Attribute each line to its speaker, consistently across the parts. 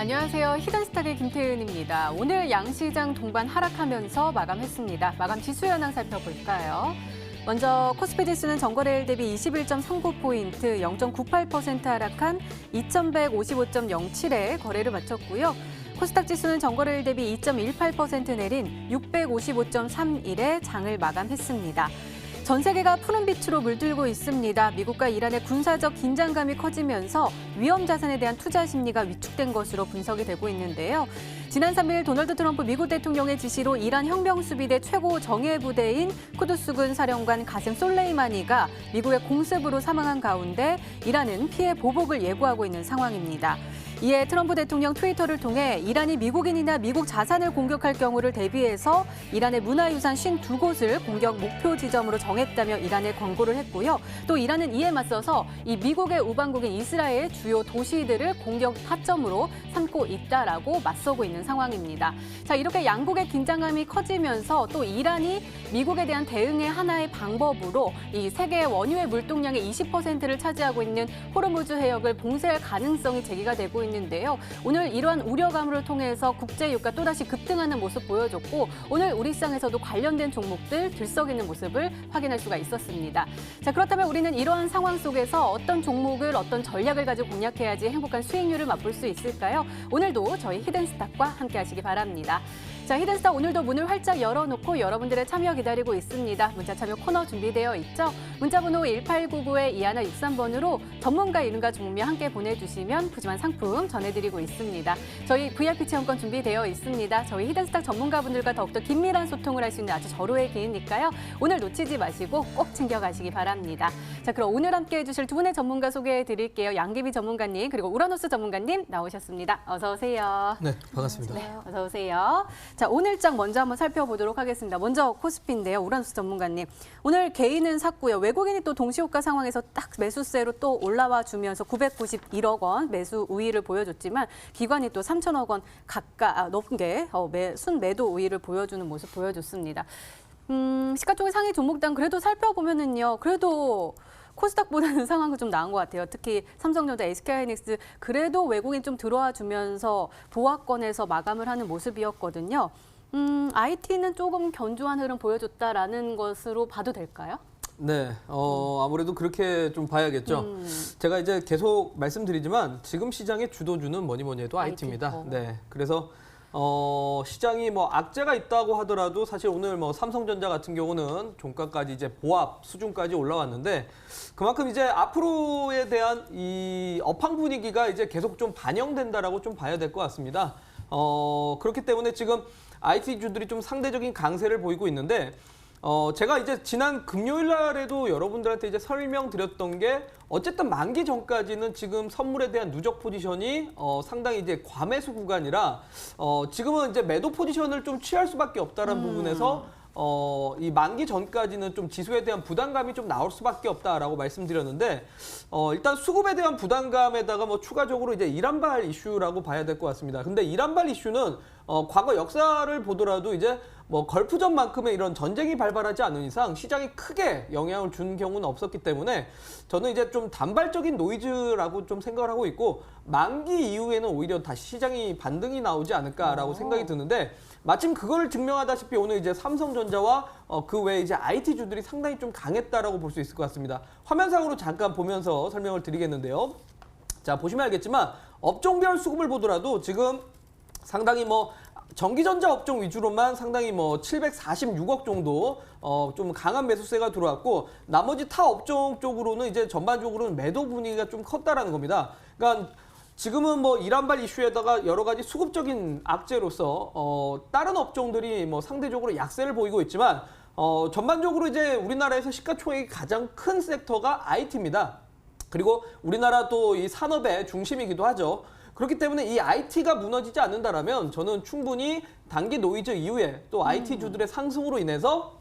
Speaker 1: 안녕하세요. 히든스탁의 김태은입니다. 오늘 양시장 동반 하락하면서 마감했습니다. 마감 지수 현황 살펴볼까요? 먼저 코스피 지수는 전거래일 대비 21.39포인트, 0.98% 하락한 2155.07에 거래를 마쳤고요. 코스닥 지수는 전거래일 대비 2.18% 내린 655.31에 장을 마감했습니다. 전 세계가 푸른 빛으로 물들고 있습니다. 미국과 이란의 군사적 긴장감이 커지면서 위험 자산에 대한 투자 심리가 위축된 것으로 분석이 되고 있는데요. 지난 3일 도널드 트럼프 미국 대통령의 지시로 이란 혁명수비대 최고 정예부대인 쿠두스군 사령관 가셈 솔레이마니가 미국의 공습으로 사망한 가운데 이란은 피해 보복을 예고하고 있는 상황입니다. 이에 트럼프 대통령 트위터를 통해 이란이 미국인이나 미국 자산을 공격할 경우를 대비해서 이란의 문화유산 52곳을 공격 목표 지점으로 정했다며 이란에 권고를 했고요. 또 이란은 이에 맞서서 이 미국의 우방국인 이스라엘 주요 도시들을 공격 타점으로 삼고 있다라고 맞서고 있는 상황입니다. 자, 이렇게 양국의 긴장감이 커지면서 또 이란이 미국에 대한 대응의 하나의 방법으로 이 세계 원유의 물동량의 20%를 차지하고 있는 호르무즈 해역을 봉쇄할 가능성이 제기가 되고 있는데요. 오늘 이러한 우려감을 통해서 국제 유가 또다시 급등하는 모습 보여줬고 오늘 우리 시장에서도 관련된 종목들 들썩이는 모습을 확인할 수가 있었습니다. 자, 그렇다면 우리는 이러한 상황 속에서 어떤 종목을 어떤 전략을 가지고 공략해야지 행복한 수익률을 맛볼 수 있을까요? 오늘도 저희 히든스탁과 함께 하시기 바랍니다. 자, 히든스탁 오늘도 문을 활짝 열어놓고 여러분들의 참여 기다리고 있습니다. 문자 참여 코너 준비되어 있죠? 문자번호 1899-2163번으로 전문가 이름과 종목명 함께 보내주시면 푸짐한 상품 전해드리고 있습니다. 저희 VIP 체험권 준비되어 있습니다. 저희 히든스탁 전문가분들과 더욱더 긴밀한 소통을 할 수 있는 아주 절호의 기회니까요. 오늘 놓치지 마시고 꼭 챙겨가시기 바랍니다. 자, 그럼 오늘 함께 해주실 두 분의 전문가 소개해드릴게요. 양기비 전문가님 그리고 우라노스 전문가님 나오셨습니다. 어서 오세요.
Speaker 2: 네, 반갑습니다.
Speaker 1: 네, 어서 오세요. 자, 오늘 장 먼저 한번 살펴보도록 하겠습니다. 먼저 코스피인데요. 우라노스 전문가님. 오늘 개인은 샀고요. 외국인이 또 동시호가 상황에서 딱 매수세로 또 올라와 주면서 991억 원 매수 우위를 보여줬지만 기관이 또 3천억 원 가까이 넘게 순매도 우위를 보여주는 모습 보여줬습니다. 시가총액 상위 종목당 그래도 살펴보면은요. 그래도 코스닥보다는 상황은 좀 나은 것 같아요. 특히 삼성전자, SK하이닉스 그래도 외국인 좀 들어와 주면서 보합권에서 마감을 하는 모습이었거든요. IT는 조금 견조한 흐름 보여줬다라는 것으로 봐도 될까요?
Speaker 2: 네, 아무래도 그렇게 좀 봐야겠죠. 제가 이제 계속 말씀드리지만 지금 시장의 주도주는 뭐니 해도 IT입니다. 네, 그래서 시장이 뭐 악재가 있다고 하더라도 사실 오늘 뭐 삼성전자 같은 경우는 종가까지 이제 보합 수준까지 올라왔는데 그만큼 이제 앞으로에 대한 이 업황 분위기가 이제 계속 좀 반영된다라고 좀 봐야 될 것 같습니다. 그렇기 때문에 지금 IT주들이 좀 상대적인 강세를 보이고 있는데 제가 이제 지난 금요일 날에도 여러분들한테 이제 설명드렸던 게 어쨌든 만기 전까지는 지금 선물에 대한 누적 포지션이 상당히 이제 과매수 구간이라 지금은 이제 매도 포지션을 좀 취할 수밖에 없다는 부분에서 이 만기 전까지는 좀 지수에 대한 부담감이 좀 나올 수밖에 없다라고 말씀드렸는데 일단 수급에 대한 부담감에다가 뭐 추가적으로 이제 이란발 이슈라고 봐야 될 것 같습니다. 근데 이란발 이슈는 과거 역사를 보더라도 이제 뭐 걸프전만큼의 이런 전쟁이 발발하지 않은 이상 시장에 크게 영향을 준 경우는 없었기 때문에 저는 이제 좀 단발적인 노이즈라고 좀 생각을 하고 있고 만기 이후에는 오히려 다시 시장이 반등이 나오지 않을까라고 생각이 드는데 마침 그걸 증명하다시피 오늘 이제 삼성전자와 그 외에 이제 IT주들이 상당히 좀 강했다라고 볼 수 있을 것 같습니다. 화면상으로 잠깐 보면서 설명을 드리겠는데요. 자, 보시면 알겠지만 업종별 수급을 보더라도 지금 상당히 뭐 전기전자 업종 위주로만 상당히 뭐 746억 정도 좀 강한 매수세가 들어왔고 나머지 타 업종 쪽으로는 이제 전반적으로는 매도 분위기가 좀 컸다라는 겁니다. 그러니까 지금은 뭐 이란발 이슈에다가 여러 가지 수급적인 악재로서 다른 업종들이 뭐 상대적으로 약세를 보이고 있지만 전반적으로 이제 우리나라에서 시가총액이 가장 큰 섹터가 IT입니다. 그리고 우리나라 또 이 산업의 중심이기도 하죠. 그렇기 때문에 이 IT가 무너지지 않는다라면 저는 충분히 단기 노이즈 이후에 또 IT주들의 상승으로 인해서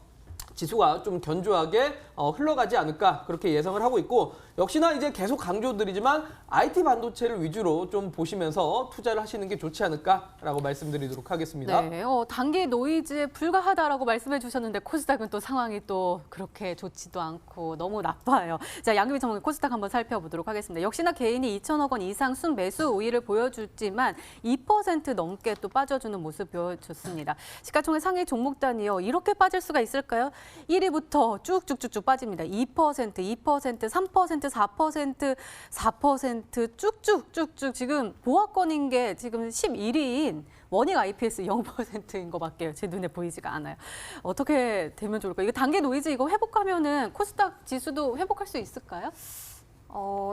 Speaker 2: 지수가 좀 견조하게 흘러가지 않을까 그렇게 예상을 하고 있고 역시나 이제 계속 강조드리지만 IT 반도체를 위주로 좀 보시면서 투자를 하시는 게 좋지 않을까라고 말씀드리도록 하겠습니다.
Speaker 1: 네, 단기 노이즈에 불과하다라고 말씀해 주셨는데 코스닥은 또 상황이 또 그렇게 좋지도 않고 너무 나빠요. 자, 양규비 전문가 코스닥 한번 살펴보도록 하겠습니다. 역시나 개인이 2천억 원 이상 순매수 우위를 보여줬지만 2% 넘게 또 빠져주는 모습 보여줬습니다. 시가총액 상위 종목 단위요. 이렇게 빠질 수가 있을까요? 1위부터 쭉쭉쭉쭉 빠집니다. 2%, 3%, 4% 쭉쭉쭉쭉 지금 보합권인 게 지금 11위인 원익 IPS 0%인 것밖에 제 눈에 보이지가 않아요. 어떻게 되면 좋을까요? 이거 단기 노이즈 이거 회복하면은 코스닥 지수도 회복할 수 있을까요?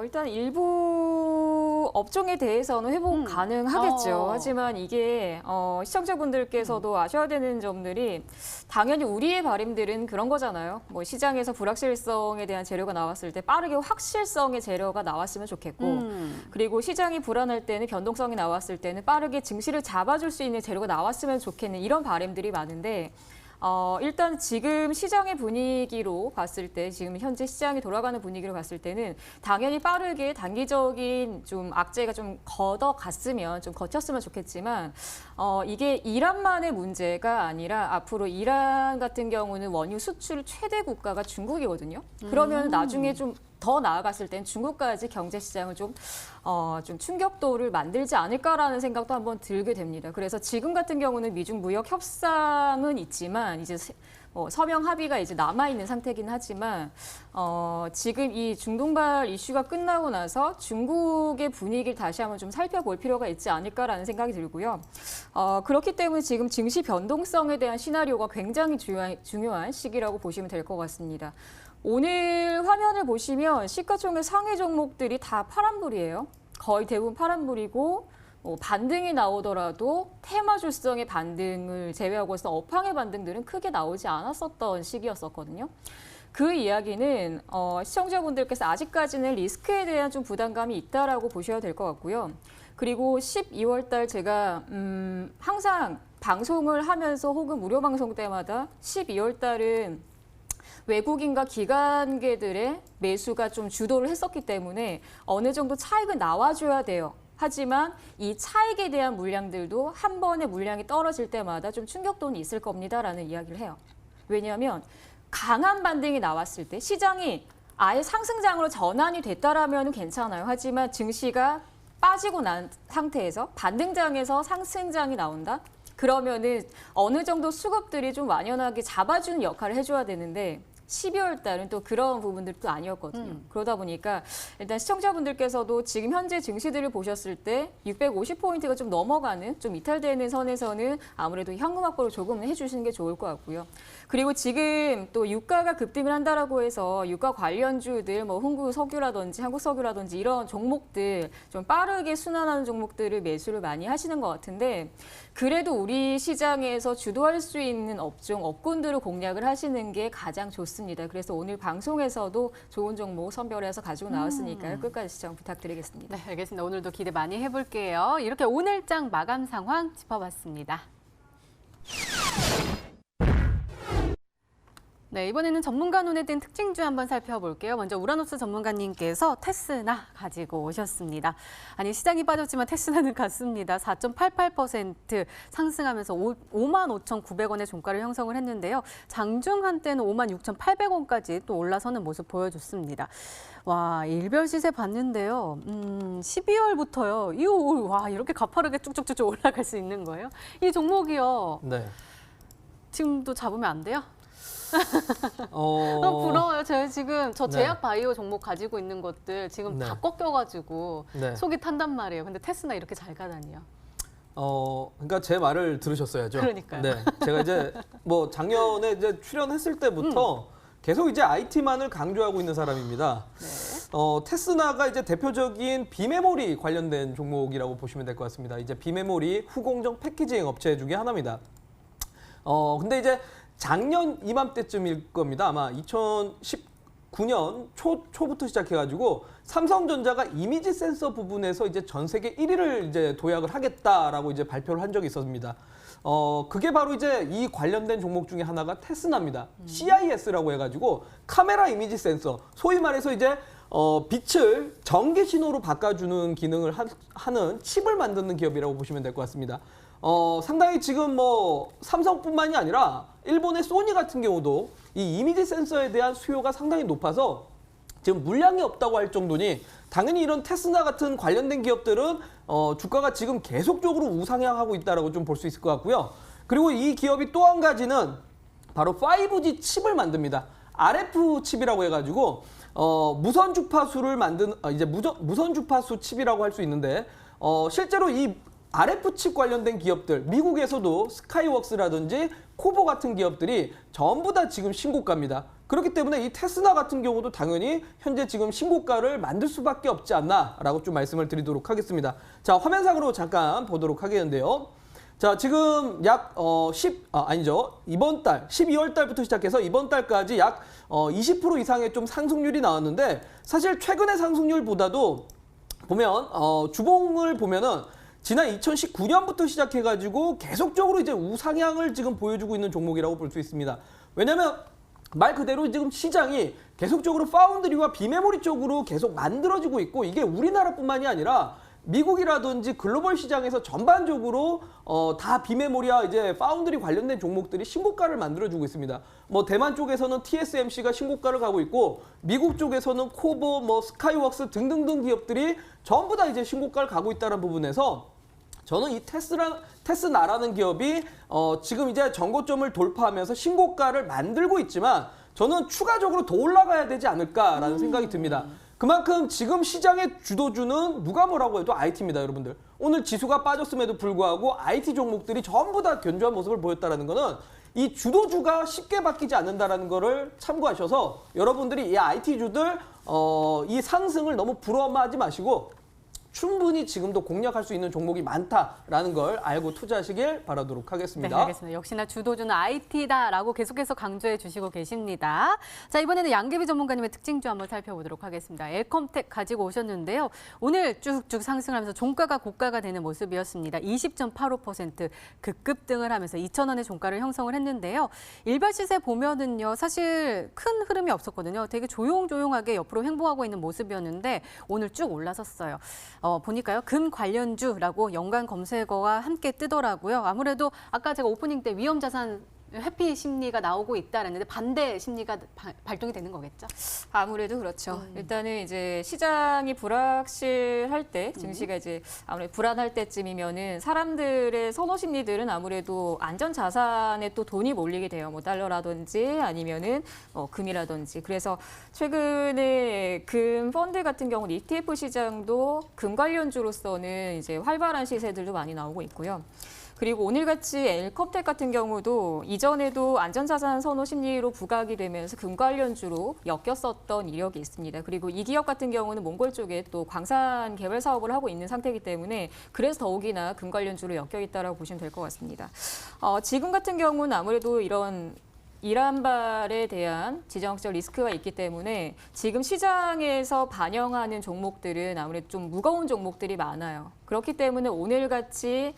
Speaker 3: 일단 일부 업종에 대해서는 회복 가능하겠죠. 하지만 이게 시청자분들께서도 아셔야 되는 점들이 당연히 우리의 바람들은 그런 거잖아요. 뭐 시장에서 불확실성에 대한 재료가 나왔을 때 빠르게 확실성의 재료가 나왔으면 좋겠고 그리고 시장이 불안할 때는 변동성이 나왔을 때는 빠르게 증시를 잡아줄 수 있는 재료가 나왔으면 좋겠는 이런 바람들이 많은데 일단 지금 시장의 분위기로 봤을 때, 지금 현재 시장이 돌아가는 분위기로 봤을 때는 당연히 빠르게 단기적인 좀 악재가 좀 걷어갔으면, 좀 거쳤으면 좋겠지만, 이게 이란만의 문제가 아니라 앞으로 이란 같은 경우는 원유 수출 최대 국가가 중국이거든요. 그러면 나중에 좀 더 나아갔을 땐 중국까지 경제 시장을 좀 충격도를 만들지 않을까라는 생각도 한번 들게 됩니다. 그래서 지금 같은 경우는 미중 무역 협상은 있지만 이제 서명 합의가 이제 남아 있는 상태긴 하지만 지금 이 중동발 이슈가 끝나고 나서 중국의 분위기를 다시 한번 좀 살펴볼 필요가 있지 않을까라는 생각이 들고요. 그렇기 때문에 지금 증시 변동성에 대한 시나리오가 굉장히 중요한 시기라고 보시면 될 것 같습니다. 오늘 화면을 보시면 시가총액 상위 종목들이 다 파란불이에요. 거의 대부분 파란불이고 반등이 나오더라도 테마주성의 반등을 제외하고서 업황의 반등들은 크게 나오지 않았었던 시기였었거든요. 그 이야기는 시청자분들께서 아직까지는 리스크에 대한 좀 부담감이 있다라고 보셔야 될 것 같고요. 그리고 12월 달 제가 항상 방송을 하면서 혹은 무료 방송 때마다 12월 달은 외국인과 기관계들의 매수가 좀 주도를 했었기 때문에 어느 정도 차익은 나와줘야 돼요. 하지만 이 차익에 대한 물량들도 한 번에 물량이 떨어질 때마다 좀 충격도는 있을 겁니다라는 이야기를 해요. 왜냐하면 강한 반등이 나왔을 때 시장이 아예 상승장으로 전환이 됐다라면 괜찮아요. 하지만 증시가 빠지고 난 상태에서 반등장에서 상승장이 나온다? 그러면은 어느 정도 수급들이 좀 완연하게 잡아주는 역할을 해줘야 되는데 12월 달은 또 그런 부분들도 아니었거든요. 그러다 보니까 일단 시청자분들께서도 지금 현재 증시들을 보셨을 때 650포인트가 좀 넘어가는, 좀 이탈되는 선에서는 아무래도 현금 확보를 조금 해주시는 게 좋을 것 같고요. 그리고 지금 또 유가가 급등을 한다라고 해서 유가 관련주들, 뭐 흥국석유라든지 한국석유라든지 이런 종목들 좀 빠르게 순환하는 종목들을 매수를 많이 하시는 것 같은데 그래도 우리 시장에서 주도할 수 있는 업종, 업군들을 공략을 하시는 게 가장 좋습니다. 그래서 오늘 방송에서도 좋은 종목 선별해서 가지고 나왔으니까요. 끝까지 시청 부탁드리겠습니다.
Speaker 1: 네, 알겠습니다. 오늘도 기대 많이 해볼게요. 이렇게 오늘장 마감 상황 짚어봤습니다. 네, 이번에는 전문가 눈에 띈 특징주 한번 살펴볼게요. 먼저 우라노스 전문가님께서 테스나 가지고 오셨습니다. 아니, 시장이 빠졌지만 테스나는 갔습니다. 4.88% 상승하면서 55,900원의 종가를 형성을 했는데요. 장중 한때는 56,800원까지 또 올라서는 모습 보여줬습니다. 와, 일별 시세 봤는데요. 12월부터요. 와, 이렇게 가파르게 쭉쭉쭉 올라갈 수 있는 거예요? 이 종목이요.
Speaker 2: 네.
Speaker 1: 지금도 잡으면 안 돼요? 부러워요. 제가 지금 제약 바이오 종목 가지고 있는 것들 지금 다 꺾여가지고 속이 탄단 말이에요. 근데 테스나 이렇게 잘 가다니요.
Speaker 2: 그러니까 제 말을 들으셨어야죠.
Speaker 1: 그러니까요.
Speaker 2: 네, 제가 이제 뭐 작년에 이제 출연했을 때부터 계속 이제 IT만을 강조하고 있는 사람입니다.
Speaker 1: 네.
Speaker 2: 테스나가 이제 대표적인 비메모리 관련된 종목이라고 보시면 될 것 같습니다. 이제 비메모리 후공정 패키징 업체 중에 하나입니다. 근데 이제 작년 이맘때쯤일 겁니다. 아마 2019년 초부터 시작해가지고 삼성전자가 이미지 센서 부분에서 이제 전 세계 1위를 이제 도약을 하겠다라고 이제 발표를 한 적이 있었습니다. 그게 바로 이제 이 관련된 종목 중에 하나가 테스나입니다. CIS라고 해가지고 카메라 이미지 센서, 소위 말해서 이제 빛을 전기 신호로 바꿔주는 기능을 하는 칩을 만드는 기업이라고 보시면 될 것 같습니다. 상당히 지금 뭐 삼성뿐만이 아니라 일본의 소니 같은 경우도 이 이미지 센서에 대한 수요가 상당히 높아서 지금 물량이 없다고 할 정도니 당연히 이런 테스나 같은 관련된 기업들은 주가가 지금 계속적으로 우상향하고 있다라고 좀 볼 수 있을 것 같고요. 그리고 이 기업이 또 한 가지는 바로 5G 칩을 만듭니다. RF 칩이라고 해가지고 무선 주파수를 만든 이제 무선 주파수 칩이라고 할 수 있는데 실제로 이 RF 칩 관련된 기업들 미국에서도 스카이웍스라든지 코보 같은 기업들이 전부 다 지금 신고가입니다. 그렇기 때문에 이 테스나 같은 경우도 당연히 현재 지금 신고가를 만들 수밖에 없지 않나라고 좀 말씀을 드리도록 하겠습니다. 자, 화면상으로 잠깐 보도록 하겠는데요. 자, 지금 약 이번 달 12월 달부터 시작해서 이번 달까지 약 20% 이상의 좀 상승률이 나왔는데 사실 최근의 상승률보다도 보면 주봉을 보면은 지난 2019년부터 시작해가지고 계속적으로 이제 우상향을 지금 보여주고 있는 종목이라고 볼 수 있습니다. 왜냐하면 말 그대로 지금 시장이 계속적으로 파운드리와 비메모리 쪽으로 계속 만들어지고 있고 이게 우리나라뿐만이 아니라 미국이라든지 글로벌 시장에서 전반적으로 다 비메모리와 이제 파운드리 관련된 종목들이 신고가를 만들어주고 있습니다. 뭐 대만 쪽에서는 TSMC가 신고가를 가고 있고 미국 쪽에서는 코보, 뭐 스카이웍스 등등등 기업들이 전부 다 이제 신고가를 가고 있다는 부분에서 저는 이 테스나라는 기업이 지금 이제 전고점을 돌파하면서 신고가를 만들고 있지만 저는 추가적으로 더 올라가야 되지 않을까라는 생각이 듭니다. 그만큼 지금 시장의 주도주는 누가 뭐라고 해도 IT입니다, 여러분들. 오늘 지수가 빠졌음에도 불구하고 IT 종목들이 전부 다 견조한 모습을 보였다는 거는 이 주도주가 쉽게 바뀌지 않는다는 거를 참고하셔서 여러분들이 이 IT주들 이 상승을 너무 부러워하지 마시고 충분히 지금도 공략할 수 있는 종목이 많다라는 걸 알고 투자하시길 바라도록 하겠습니다.
Speaker 1: 네, 알겠습니다. 역시나 주도주는 IT다라고 계속해서 강조해 주시고 계십니다. 자, 이번에는 양계비 전문가님의 특징주 한번 살펴보도록 하겠습니다. 엘컴텍 가지고 오셨는데요. 오늘 쭉쭉 상승하면서 종가가 고가가 되는 모습이었습니다. 20.85% 급등을 하면서 2,000원의 종가를 형성을 했는데요. 일반 시세 보면은요, 사실 큰 흐름이 없었거든요. 되게 조용조용하게 옆으로 횡보하고 있는 모습이었는데 오늘 쭉 올라섰어요. 보니까요, 금 관련주라고 연관 검색어와 함께 뜨더라고요. 아무래도 아까 제가 오프닝 때 위험자산 회피 심리가 나오고 있다랬는데 반대 심리가 발동이 되는 거겠죠?
Speaker 3: 아무래도 그렇죠. 일단은 이제 시장이 불확실할 때, 증시가 이제 아무래도 불안할 때쯤이면은 사람들의 선호 심리들은 아무래도 안전 자산에 또 돈이 몰리게 돼요. 뭐 달러라든지 아니면은 금이라든지. 그래서 최근에 금 펀드 같은 경우는 ETF 시장도 금 관련주로서는 이제 활발한 시세들도 많이 나오고 있고요. 그리고 오늘같이 엘컴텍 같은 경우도 이전에도 안전자산 선호 심리로 부각이 되면서 금 관련주로 엮였었던 이력이 있습니다. 그리고 이 기업 같은 경우는 몽골 쪽에 또 광산 개발 사업을 하고 있는 상태이기 때문에 그래서 더욱이나 금 관련주로 엮여 있다라고 보시면 될 것 같습니다. 지금 같은 경우는 아무래도 이런 이란발에 대한 지정학적 리스크가 있기 때문에 지금 시장에서 반영하는 종목들은 아무래도 좀 무거운 종목들이 많아요. 그렇기 때문에 오늘같이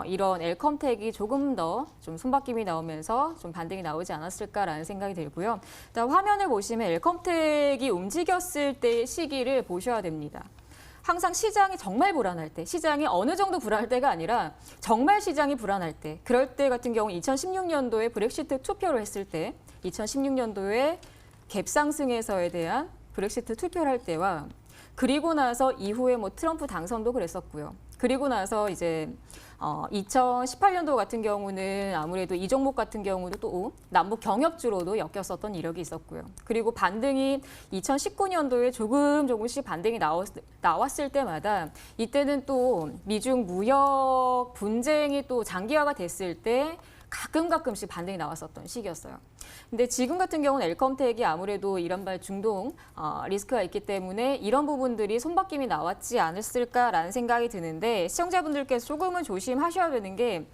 Speaker 3: 이런 엘컴텍이 조금 더 좀 손바뀜이 나오면서 좀 반등이 나오지 않았을까라는 생각이 들고요. 일단 화면을 보시면 엘컴텍이 움직였을 때의 시기를 보셔야 됩니다. 항상 시장이 정말 불안할 때, 시장이 어느 정도 불안할 때가 아니라 정말 시장이 불안할 때, 그럴 때 같은 경우 2016년도에 브렉시트 투표를 했을 때, 2016년도에 갭상승에서에 대한 브렉시트 투표를 할 때와 그리고 나서 이후에 뭐 트럼프 당선도 그랬었고요. 그리고 나서 이제 2018년도 같은 경우는 아무래도 이 종목 같은 경우도 또 남북 경협주로도 엮였었던 이력이 있었고요. 그리고 반등이 2019년도에 조금씩 반등이 나왔을 때마다 이때는 또 미중 무역 분쟁이 또 장기화가 됐을 때 가끔씩 반등이 나왔었던 시기였어요. 근데 지금 같은 경우는 엘컴텍이 아무래도 이란발 중동 리스크가 있기 때문에 이런 부분들이 손바뀜이 나왔지 않았을까라는 생각이 드는데 시청자분들께서 조금은 조심하셔야 되는 게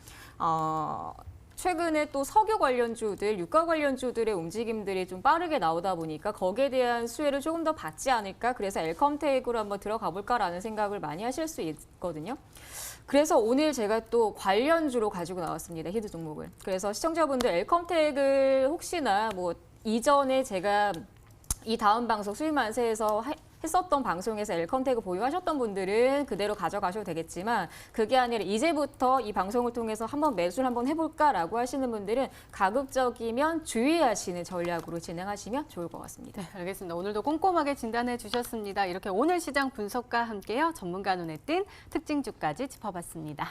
Speaker 3: 최근에 또 석유 관련주들, 유가 관련주들의 움직임들이 좀 빠르게 나오다 보니까 거기에 대한 수혜를 조금 더 받지 않을까? 그래서 엘컴테이크로 한번 들어가 볼까라는 생각을 많이 하실 수 있거든요. 그래서 오늘 제가 또 관련주로 가지고 나왔습니다. 히든 종목을. 그래서 시청자분들 엘컴텍을 혹시나 뭐 이전에 제가 이 다음 방송 수익만세에서 했었던 방송에서 엘컴텍을 보유하셨던 분들은 그대로 가져가셔도 되겠지만 그게 아니라 이제부터 이 방송을 통해서 한번 매수를 한번 해볼까라고 하시는 분들은 가급적이면 주의하시는 전략으로 진행하시면 좋을 것 같습니다.
Speaker 1: 네, 알겠습니다. 오늘도 꼼꼼하게 진단해 주셨습니다. 이렇게 오늘 시장 분석과 함께요. 전문가 눈에 띈 특징주까지 짚어봤습니다.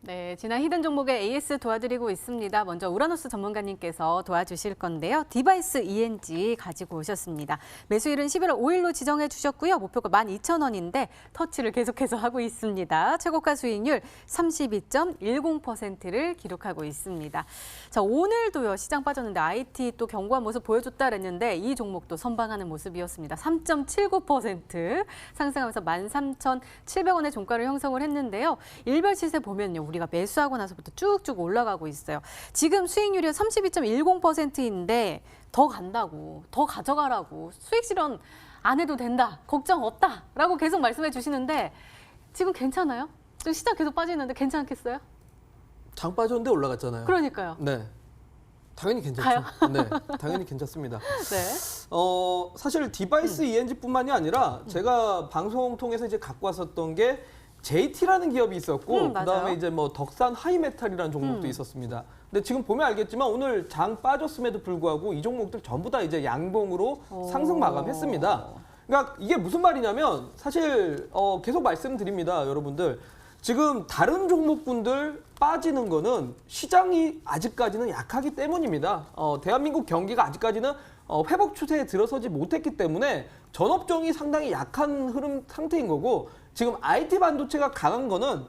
Speaker 1: 네, 지난 히든 종목의 AS 도와드리고 있습니다. 먼저 우라노스 전문가님께서 도와주실 건데요. 디바이스 ENG 가지고 오셨습니다. 매수일은 11월 5일로 지정해 주셨고요. 목표가 12,000원인데 터치를 계속해서 하고 있습니다. 최고가 수익률 32.10%를 기록하고 있습니다. 자, 오늘도요. 시장 빠졌는데 IT 또 견고한 모습 보여줬다 그랬는데 이 종목도 선방하는 모습이었습니다. 3.79% 상승하면서 13,700원의 종가를 형성을 했는데요. 일별 시세 보면요. 우리가 매수하고 나서부터 쭉쭉 올라가고 있어요. 지금 수익률이 32.10%인데 더 간다고, 더 가져가라고, 수익 실현 안 해도 된다, 걱정 없다라고 계속 말씀해 주시는데 지금 괜찮아요? 지금 시장 계속 빠지는데 괜찮겠어요?
Speaker 2: 장 빠졌는데 올라갔잖아요.
Speaker 1: 그러니까요.
Speaker 2: 네. 당연히 괜찮죠.
Speaker 1: 가요?
Speaker 2: 네, 당연히 괜찮습니다.
Speaker 1: 네.
Speaker 2: 사실 디바이스 ENG뿐만이 아니라 제가 방송 통해서 이제 갖고 왔었던 게 JT라는 기업이 있었고
Speaker 1: 맞아요.
Speaker 2: 그다음에 이제 뭐 덕산 하이메탈이라는 종목도 있었습니다. 근데 지금 보면 알겠지만 오늘 장 빠졌음에도 불구하고 이 종목들 전부 다 이제 양봉으로 상승 마감했습니다. 그러니까 이게 무슨 말이냐면 사실 계속 말씀드립니다, 여러분들. 지금 다른 종목군들 빠지는 거는 시장이 아직까지는 약하기 때문입니다. 대한민국 경기가 아직까지는 회복 추세에 들어서지 못했기 때문에 전업종이 상당히 약한 흐름 상태인 거고 지금 IT 반도체가 강한 거는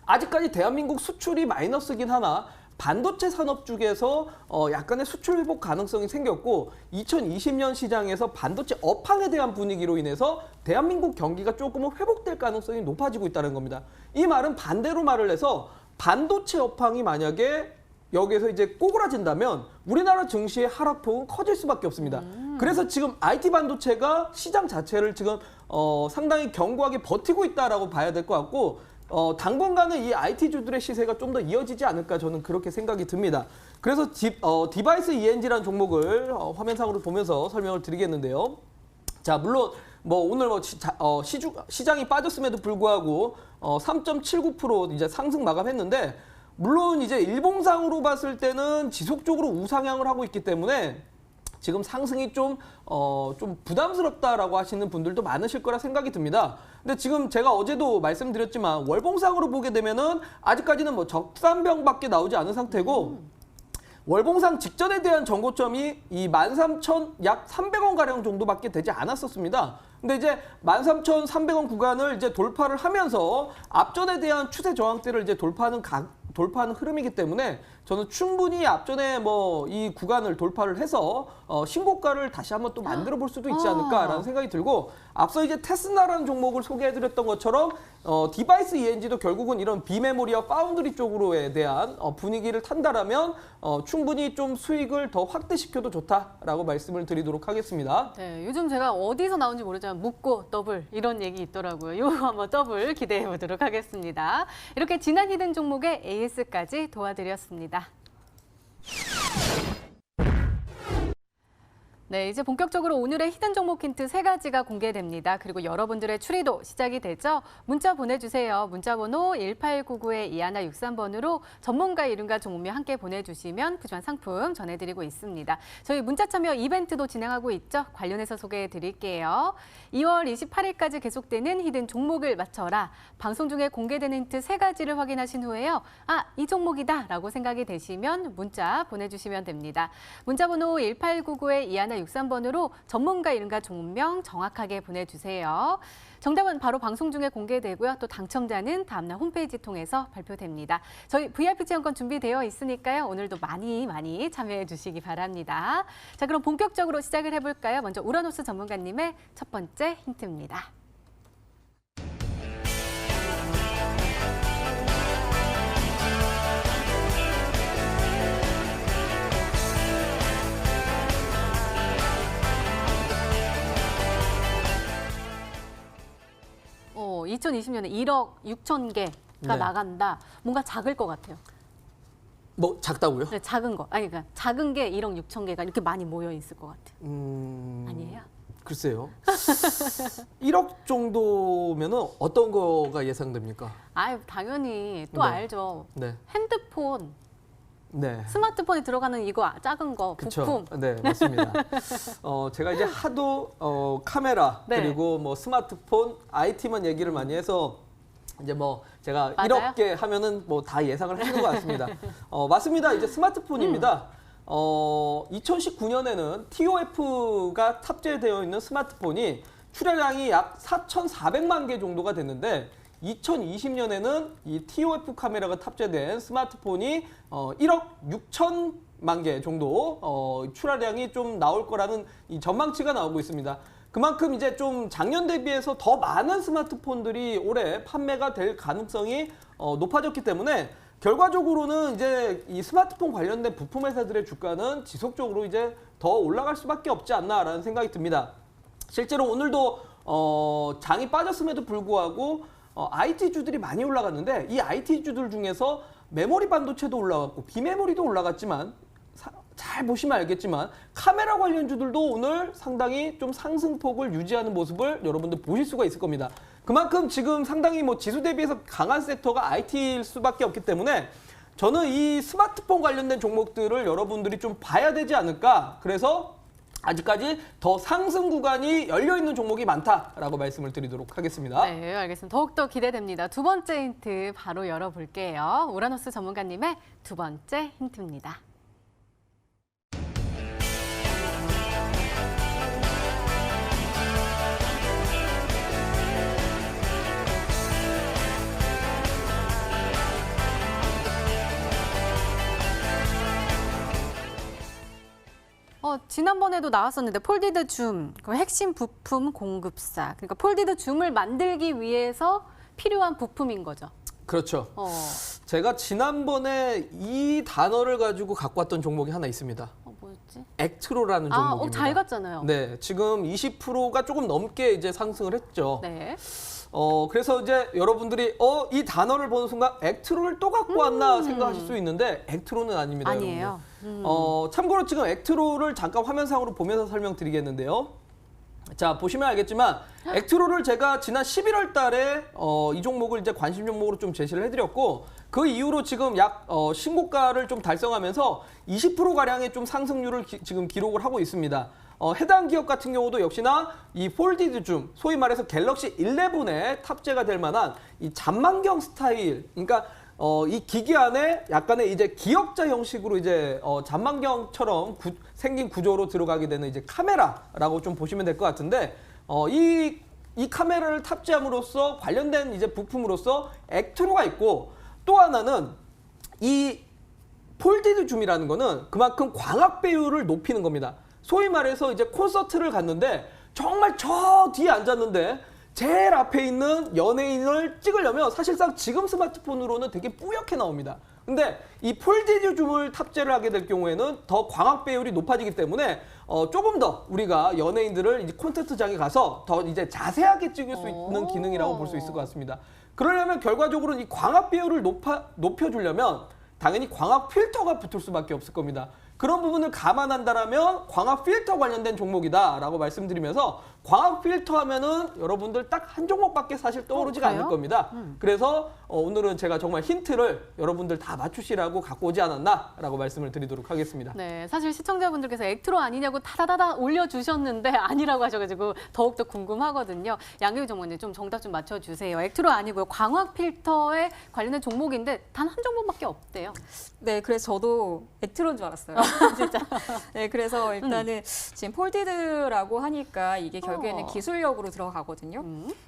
Speaker 2: 아직까지 대한민국 수출이 마이너스긴 하나 반도체 산업 쪽에서 약간의 수출 회복 가능성이 생겼고 2020년 시장에서 반도체 업황에 대한 분위기로 인해서 대한민국 경기가 조금은 회복될 가능성이 높아지고 있다는 겁니다. 이 말은 반대로 말을 해서 반도체 업황이 만약에 여기에서 이제 꼬그라진다면 우리나라 증시의 하락폭은 커질 수밖에 없습니다. 그래서 지금 IT 반도체가 시장 자체를 지금 상당히 견고하게 버티고 있다라고 봐야 될 것 같고 당분간은 이 IT주들의 시세가 좀 더 이어지지 않을까 저는 그렇게 생각이 듭니다. 그래서 디바이스 ENG라는 종목을 화면상으로 보면서 설명을 드리겠는데요. 자, 물론 뭐 오늘 뭐 시장이 빠졌음에도 불구하고 3.79% 이제 상승 마감했는데 물론 이제 일봉상으로 봤을 때는 지속적으로 우상향을 하고 있기 때문에 지금 상승이 좀 부담스럽다라고 하시는 분들도 많으실 거라 생각이 듭니다. 근데 지금 제가 어제도 말씀드렸지만 월봉상으로 보게 되면은 아직까지는 뭐 적산병밖에 나오지 않은 상태고 월봉상 직전에 대한 전고점이 이 13,000 약 300원 가량 정도밖에 되지 않았었습니다. 근데 이제 13,300원 구간을 이제 돌파를 하면서 앞전에 대한 추세 저항대를 이제 돌파하는 흐름이기 때문에 저는 충분히 앞전에 뭐 이 구간을 돌파를 해서 신고가를 다시 한번 또 만들어 볼 수도 있지 않을까라는 생각이 들고 앞서 이제 테슬라라는 종목을 소개해드렸던 것처럼 디바이스 ENG도 결국은 이런 비메모리와 파운드리 쪽으로에 대한 분위기를 탄다라면 충분히 좀 수익을 더 확대시켜도 좋다라고 말씀을 드리도록 하겠습니다.
Speaker 1: 네, 요즘 제가 어디서 나온지 모르지만 묻고 더블 이런 얘기 있더라고요. 이거 한번 더블 기대해 보도록 하겠습니다. 이렇게 지난 히든 종목의 AS까지 도와드렸습니다. 네, 이제 본격적으로 오늘의 히든 종목 힌트 3가지가 공개됩니다. 그리고 여러분들의 추리도 시작이 되죠. 문자 보내주세요. 문자번호 1899-2163번으로 전문가 이름과 종목명 함께 보내주시면 푸짐한 상품 전해드리고 있습니다. 저희 문자 참여 이벤트도 진행하고 있죠. 관련해서 소개해드릴게요. 2월 28일까지 계속되는 히든 종목을 맞춰라. 방송 중에 공개되는 힌트 3가지를 확인하신 후에요. 아, 이 종목이다 라고 생각이 되시면 문자 보내주시면 됩니다. 문자번호 1899-2163 1463번으로 전문가 이름과 종목 정확하게 보내주세요. 정답은 바로 방송 중에 공개되고요. 또 당첨자는 다음날 홈페이지 통해서 발표됩니다. 저희 VIP 체험권 준비되어 있으니까요. 오늘도 많이 참여해 주시기 바랍니다. 자, 그럼 본격적으로 시작을 해볼까요? 먼저 우라노스 전문가님의 첫 번째 힌트입니다. 어, 2020년에 1억 6천 개가
Speaker 2: 네.
Speaker 1: 나간다. 뭔가 작을 것 같아요.
Speaker 2: 뭐 작다고요?
Speaker 1: 네, 작은 거. 아니, 그러니까 작은 게 1억 6천 개가 이렇게 많이 모여 있을 것 같아요. 아니에요?
Speaker 2: 글쎄요. 1억 정도면은 어떤 거가 예상됩니까?
Speaker 1: 아유, 당연히 또
Speaker 2: 네.
Speaker 1: 알죠.
Speaker 2: 네.
Speaker 1: 핸드폰,
Speaker 2: 네.
Speaker 1: 스마트폰에 들어가는 이거 작은 거, 부품.
Speaker 2: 그렇죠. 네, 맞습니다. 제가 이제 하도 카메라
Speaker 1: 네.
Speaker 2: 그리고 뭐 스마트폰, IT만 얘기를 많이 해서 이제 뭐 제가
Speaker 1: 맞아요?
Speaker 2: 1억 개 하면은 뭐 다 예상을 하는 것 같습니다. 맞습니다. 이제 스마트폰입니다. 2019년에는 TOF가 탑재되어 있는 스마트폰이 출하량이 약 4,400만 개 정도가 됐는데 2020년에는 이 TOF 카메라가 탑재된 스마트폰이 1억 6천만 개 정도 출하량이 좀 나올 거라는 이 전망치가 나오고 있습니다. 그만큼 이제 좀 작년 대비해서 더 많은 스마트폰들이 올해 판매가 될 가능성이 높아졌기 때문에 결과적으로는 이제 이 스마트폰 관련된 부품 회사들의 주가는 지속적으로 이제 더 올라갈 수밖에 없지 않나라는 생각이 듭니다. 실제로 오늘도 장이 빠졌음에도 불구하고 IT주들이 많이 올라갔는데 이 IT주들 중에서 메모리 반도체도 올라갔고 비메모리도 올라갔지만 잘 보시면 알겠지만 카메라 관련주들도 오늘 상당히 좀 상승폭을 유지하는 모습을 여러분들 보실 수가 있을 겁니다. 그만큼 지금 상당히 뭐 지수 대비해서 강한 섹터가 IT일 수밖에 없기 때문에 저는 이 스마트폰 관련된 종목들을 여러분들이 좀 봐야 되지 않을까. 그래서 아직까지 더 상승 구간이 열려있는 종목이 많다라고 말씀을 드리도록 하겠습니다.
Speaker 1: 네, 알겠습니다. 더욱더 기대됩니다. 두 번째 힌트 바로 열어볼게요. 우라노스 전문가님의 두 번째 힌트입니다. 지난번에도 나왔었는데 폴디드 줌, 그 핵심 부품 공급사. 그러니까 폴디드 줌을 만들기 위해서 필요한 부품인 거죠.
Speaker 2: 그렇죠. 제가 지난번에 이 단어를 가지고 갖고 왔던 종목이 하나 있습니다.
Speaker 1: 뭐였지?
Speaker 2: 액트로라는 종목입니다.
Speaker 1: 잘 갔잖아요.
Speaker 2: 네, 지금 20%가 조금 넘게 이제 상승을 했죠.
Speaker 1: 네.
Speaker 2: 그래서 이제 여러분들이 이 단어를 보는 순간 액트로를 또 갖고 왔나 생각하실 수 있는데 액트로는 아닙니다.
Speaker 1: 아니에요.
Speaker 2: 참고로 지금 액트로를 잠깐 화면상으로 보면서 설명드리겠는데요. 자, 보시면 알겠지만 액트로를 제가 지난 11월 달에 이 종목을 이제 관심 종목으로 좀 제시를 해드렸고 그 이후로 지금 약 신고가를 좀 달성하면서 20%가량의 좀 상승률을 지금 기록을 하고 있습니다. 해당 기업 같은 경우도 역시나 이 폴디드 줌, 소위 말해서 갤럭시 11에 탑재가 될 만한 이 잔망경 스타일, 그러니까 이 기기 안에 약간의 이제 기역자 형식으로 이제 잔망경처럼 생긴 구조로 들어가게 되는 이제 카메라라고 좀 보시면 될 것 같은데 이 카메라를 탑재함으로써 관련된 이제 부품으로서 액트로가 있고 또 하나는 이 폴디드 줌이라는 거는 그만큼 광학 배율을 높이는 겁니다. 소위 말해서 이제 콘서트를 갔는데 정말 저 뒤에 앉았는데 제일 앞에 있는 연예인을 찍으려면 사실상 지금 스마트폰으로는 되게 뿌옇게 나옵니다. 근데 이 폴디드 줌을 탑재를 하게 될 경우에는 더 광학 배율이 높아지기 때문에 조금 더 우리가 연예인들을 이제 콘서트장에 가서 더 이제 자세하게 찍을 수 있는 기능이라고 볼 수 있을 것 같습니다. 그러려면 결과적으로 이 광학 배율을 높여주려면 당연히 광학 필터가 붙을 수밖에 없을 겁니다. 그런 부분을 감안한다라면 광학 필터 관련된 종목이다라고 말씀드리면서 광학 필터 하면은 여러분들 딱 한 종목밖에 사실 떠오르지가 않을 겁니다. 그래서 오늘은 제가 정말 힌트를 여러분들 다 맞추시라고 갖고 오지 않았나라고 말씀을 드리도록 하겠습니다.
Speaker 1: 네, 사실 시청자분들께서 액트로 아니냐고 다다다다 올려주셨는데 아니라고 하셔가지고 더욱더 궁금하거든요. 양규희 전문가님 좀 정답 좀 맞춰주세요. 액트로 아니고요. 광학 필터에 관련된 종목인데 단 한 종목밖에 없대요.
Speaker 3: 네, 그래서 저도 액트로인 줄 알았어요.
Speaker 1: 진짜.
Speaker 3: 네, 그래서 일단은 지금 폴디드라고 하니까 이게 결국에는 기술력으로 들어가거든요.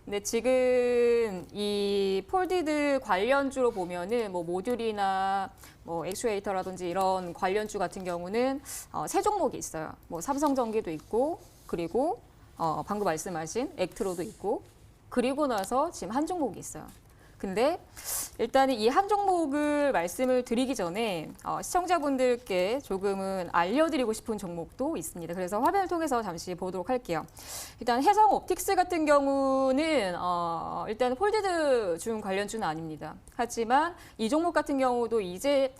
Speaker 3: 근데 지금 이 폴디드 관련주로 보면은 뭐 모듈이나 뭐 액추에이터라든지 이런 관련주 같은 경우는 세 종목이 있어요. 뭐 삼성전기도 있고, 그리고 방금 말씀하신 액트로도 있고, 그리고 나서 지금 한 종목이 있어요. 근데 일단은 이 한 종목을 말씀을 드리기 전에 시청자분들께 조금은 알려드리고 싶은 종목도 있습니다. 그래서 화면을 통해서 잠시 보도록 할게요. 일단 해성 옵틱스 같은 경우는 일단 폴디드 중 관련주는 아닙니다. 하지만 이 종목 같은 경우도 이제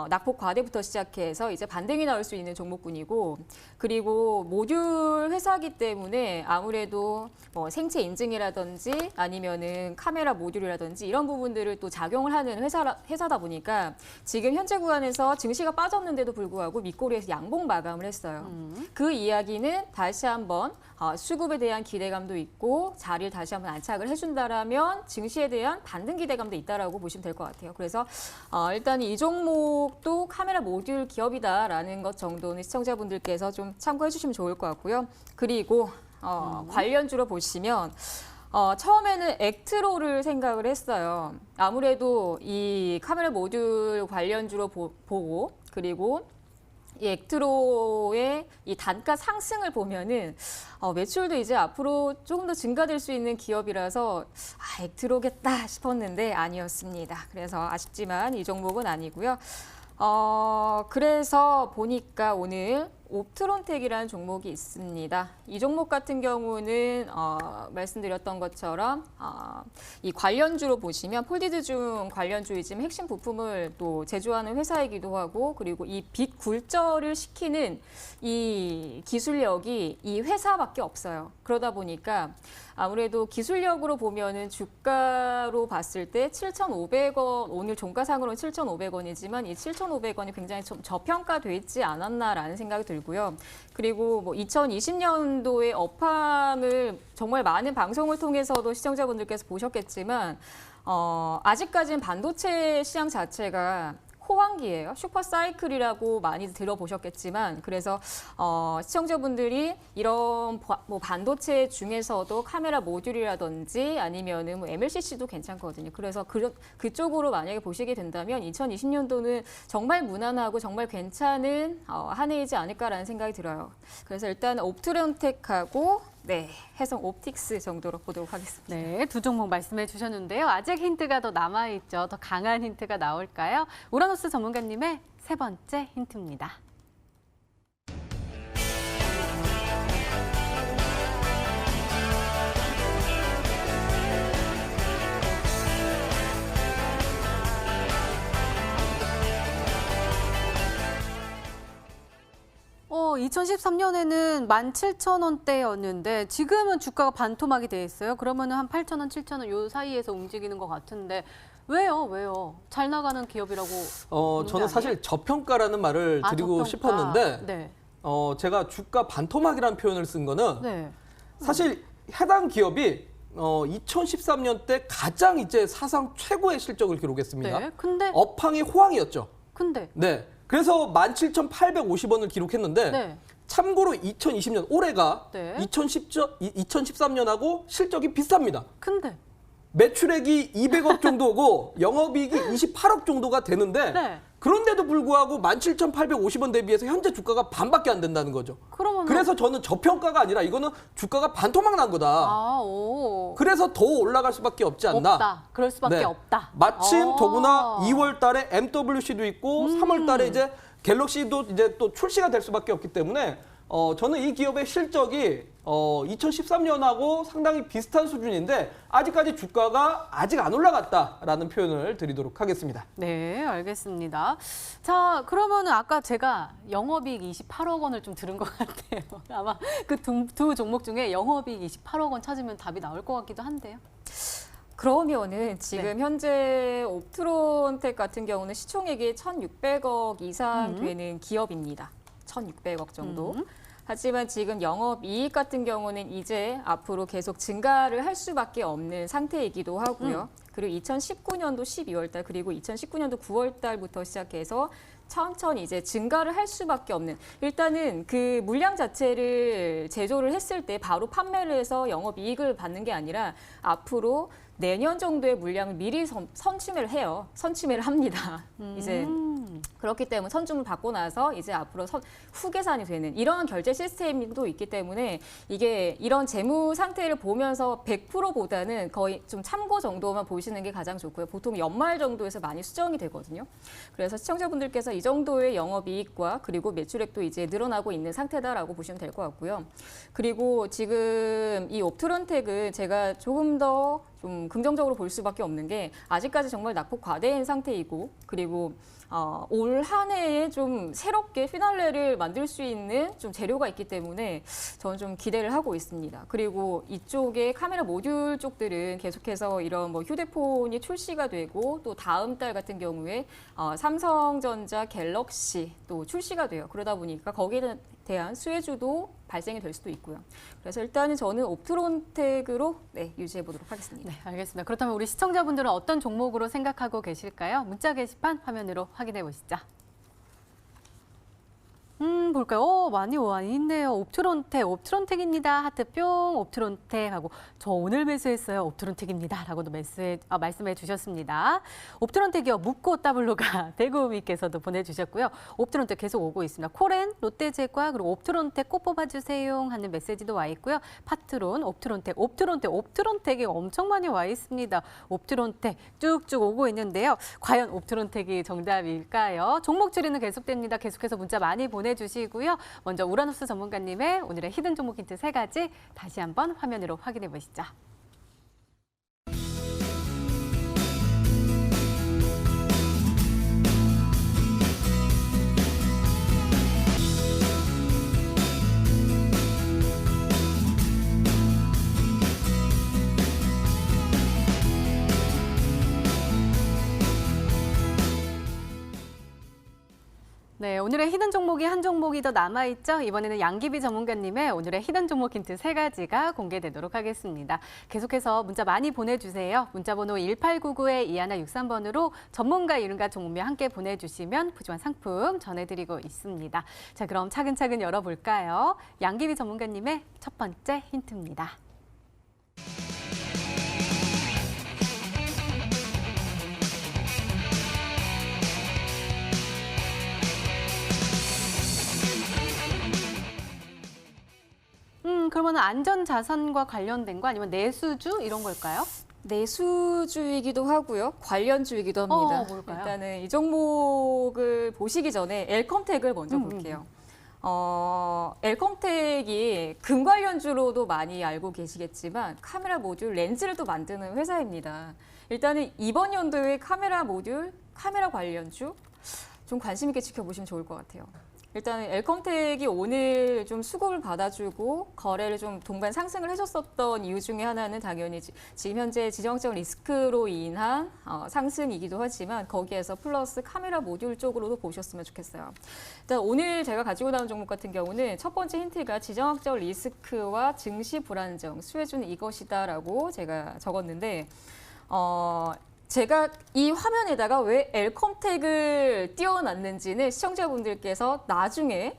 Speaker 3: 낙폭 과대부터 시작해서 이제 반등이 나올 수 있는 종목군이고, 그리고 모듈 회사이기 때문에 아무래도 뭐 생체 인증이라든지 아니면은 카메라 모듈이라든지 이런 부분들을 또 작용을 하는 회사다 보니까 지금 현재 구간에서 증시가 빠졌는데도 불구하고 밑꼬리에서 양봉 마감을 했어요. 그 이야기는 다시 한번 수급에 대한 기대감도 있고 자리를 다시 한번 안착을 해준다라면 증시에 대한 반등 기대감도 있다라고 보시면 될 것 같아요. 그래서 일단 이 종목도 카메라 모듈 기업이다라는 것 정도는 시청자분들께서 좀 참고해 주시면 좋을 것 같고요. 그리고 관련주로 보시면 처음에는 액트로를 생각을 했어요. 아무래도 이 카메라 모듈 관련주로 보고, 그리고 이 액트로의 이 단가 상승을 보면은 매출도 이제 앞으로 조금 더 증가될 수 있는 기업이라서 액트로겠다 싶었는데 아니었습니다. 그래서 아쉽지만 이 종목은 아니고요. 그래서 보니까 오늘 옵트론텍이라는 종목이 있습니다. 이 종목 같은 경우는 말씀드렸던 것처럼 이 관련주로 보시면 폴디드 중 관련주이지만 핵심 부품을 또 제조하는 회사이기도 하고, 그리고 이 빛 굴절을 시키는 이 기술력이 이 회사밖에 없어요. 그러다 보니까 아무래도 기술력으로 보면은 주가로 봤을 때 7,500원, 오늘 종가상으로는 7,500원이지만 이 7,500원이 굉장히 좀 저평가돼 있지 않았나라는 생각이 들고요. 그리고 뭐 2020년도에 업황을 정말 많은 방송을 통해서도 시청자분들께서 보셨겠지만 아직까지는 반도체 시장 자체가 호황기예요. 슈퍼사이클이라고 많이 들어보셨겠지만, 그래서 시청자분들이 이런 뭐 반도체 중에서도 카메라 모듈이라든지 아니면은 뭐 MLCC도 괜찮거든요. 그래서 그쪽으로 만약에 보시게 된다면 2020년도는 정말 무난하고 정말 괜찮은 한 해이지 않을까라는 생각이 들어요. 그래서 일단 옵트론텍하고 해성 옵틱스 정도로 보도록 하겠습니다.
Speaker 1: 네, 두 종목 말씀해 주셨는데요. 아직 힌트가 더 남아있죠. 더 강한 힌트가 나올까요? 우라노스 전문가님의 세 번째 힌트입니다. 어, 2013년에는 17,000원대였는데 지금은 주가가 반토막이 돼 있어요. 그러면 한 8,000원, 7,000원 요 사이에서 움직이는 것 같은데 왜요? 잘 나가는 기업이라고
Speaker 2: 저는 사실 저평가라는 말을 드리고
Speaker 1: 저평가.
Speaker 2: 싶었는데
Speaker 1: 네.
Speaker 2: 제가 주가 반토막이라는 표현을 쓴 거는
Speaker 1: 네.
Speaker 2: 사실 해당 기업이 2013년 때 가장 이제 사상 최고의 실적을 기록했습니다.
Speaker 1: 네. 근데
Speaker 2: 업황이 호황이었죠.
Speaker 1: 근데
Speaker 2: 네. 그래서 17,850원을 기록했는데
Speaker 1: 네.
Speaker 2: 참고로 2020년 올해가
Speaker 1: 네.
Speaker 2: 2013년하고 실적이 비슷합니다.
Speaker 1: 근데
Speaker 2: 매출액이 200억 정도고 영업이익이 28억 정도가 되는데
Speaker 1: 네.
Speaker 2: 그런데도 불구하고 17,850원 대비해서 현재 주가가 반밖에 안 된다는 거죠.
Speaker 1: 그러면
Speaker 2: 그래서 저는 저평가가 아니라 이거는 주가가 반토막 난 거다.
Speaker 1: 오.
Speaker 2: 그래서 더 올라갈 수밖에 없지 않나.
Speaker 1: 없다. 그럴 수밖에
Speaker 2: 네.
Speaker 1: 없다.
Speaker 2: 마침 더구나 2월 달에 MWC도 있고 3월 달에 이제 갤럭시도 이제 또 출시가 될 수밖에 없기 때문에 저는 이 기업의 실적이 2013년하고 상당히 비슷한 수준인데 아직까지 주가가 아직 안 올라갔다라는 표현을 드리도록 하겠습니다.
Speaker 1: 네, 알겠습니다. 자, 그러면은 아까 제가 영업이익 28억 원을 좀 들은 것 같아요. 아마 그 두 종목 중에 영업이익 28억 원 찾으면 답이 나올 것 같기도 한데요.
Speaker 3: 그러면은 지금 현재 옵트론텍 같은 경우는 시총액이 1,600억 이상 되는 기업입니다. 1,600억 정도. 하지만 지금 영업이익 같은 경우는 이제 앞으로 계속 증가를 할 수밖에 없는 상태이기도 하고요. 그리고 2019년도 12월 달 그리고 2019년도 9월 달부터 시작해서 천천히 이제 증가를 할 수밖에 없는 일단은 그 물량 자체를 제조를 했을 때 바로 판매를 해서 영업이익을 받는 게 아니라 앞으로 내년 정도의 물량을 미리 선취매를 해요. 선취매를 합니다. 이제 그렇기 때문에 선주문 받고 나서 이제 앞으로 후계산이 되는 이런 결제 시스템도 있기 때문에 이게 이런 재무 상태를 보면서 100%보다는 거의 좀 참고 정도만 보시는 게 가장 좋고요. 보통 연말 정도에서 많이 수정이 되거든요. 그래서 시청자분들께서 이 정도의 영업이익과 그리고 매출액도 이제 늘어나고 있는 상태다라고 보시면 될 것 같고요. 그리고 지금 이 옵트론텍은 제가 조금 더 좀 긍정적으로 볼 수밖에 없는 게 아직까지 정말 낙폭 과대인 상태이고 그리고 올 한 해에 좀 새롭게 피날레를 만들 수 있는 좀 재료가 있기 때문에 저는 좀 기대를 하고 있습니다. 그리고 이쪽에 카메라 모듈 쪽들은 계속해서 이런 뭐 휴대폰이 출시가 되고 또 다음 달 같은 경우에 삼성전자 갤럭시 또 출시가 돼요. 그러다 보니까 거기에 대한 수혜주도 발생이 될 수도 있고요. 그래서 일단은 저는 옵트론텍으로 유지해 보도록 하겠습니다.
Speaker 1: 네, 알겠습니다. 그렇다면 우리 시청자분들은 어떤 종목으로 생각하고 계실까요? 문자 게시판 화면으로 확인해 보시죠. 볼까요? 많이 와 있네요. 옵트론텍입니다. 하트뿅, 옵트론텍 하고 저 오늘 매수했어요. 옵트론텍입니다. 라고도 말씀해 주셨습니다. 옵트론텍이요. 묻고 따블로가 대구미께서도 보내주셨고요. 옵트론텍 계속 오고 있습니다. 코렌, 롯데제과, 그리고 옵트론텍 꼭 뽑아주세요 하는 메시지도 와 있고요. 파트론, 옵트론텍이 엄청 많이 와 있습니다. 옵트론텍 쭉쭉 오고 있는데요. 과연 옵트론텍이 정답일까요? 종목 추리는 계속됩니다. 계속해서 문자 많이 보내주시고요. 먼저 우라노스 전문가님의 오늘의 히든 종목 힌트 3가지 다시 한번 화면으로 확인해 보시죠. 네, 오늘의 히든 종목이 한 종목이 더 남아있죠. 이번에는 양기비 전문가님의 오늘의 히든 종목 힌트 3가지가 공개되도록 하겠습니다. 계속해서 문자 많이 보내주세요. 문자번호 1899-2163번으로 전문가 이름과 종목명 함께 보내주시면 푸짐한 상품 전해드리고 있습니다. 자, 그럼 차근차근 열어볼까요? 양기비 전문가님의 첫 번째 힌트입니다. 그러면 안전자산과 관련된 거 아니면 내수주 이런 걸까요?
Speaker 3: 내수주이기도 하고요. 관련주이기도 합니다.
Speaker 1: 뭘까요?
Speaker 3: 일단은 이 종목을 보시기 전에 엘컴텍을 먼저 볼게요. 엘컴텍이 금 관련주로도 많이 알고 계시겠지만 카메라 모듈 렌즈를 또 만드는 회사입니다. 일단은 이번 연도에 카메라 모듈, 카메라 관련주 좀 관심 있게 지켜보시면 좋을 것 같아요. 일단 엘컴텍이 오늘 좀 수급을 받아주고 거래를 좀 동반 상승을 해줬었던 이유 중에 하나는 당연히 지금 현재 지정적 리스크로 인한 상승이기도 하지만 거기에서 플러스 카메라 모듈 쪽으로도 보셨으면 좋겠어요. 일단 오늘 제가 가지고 나온 종목 같은 경우는 첫 번째 힌트가 지정학적 리스크와 증시 불안정, 수혜주는 이것이다라고 제가 적었는데 제가 이 화면에다가 왜 엘컴텍을 띄워놨는지는 시청자분들께서 나중에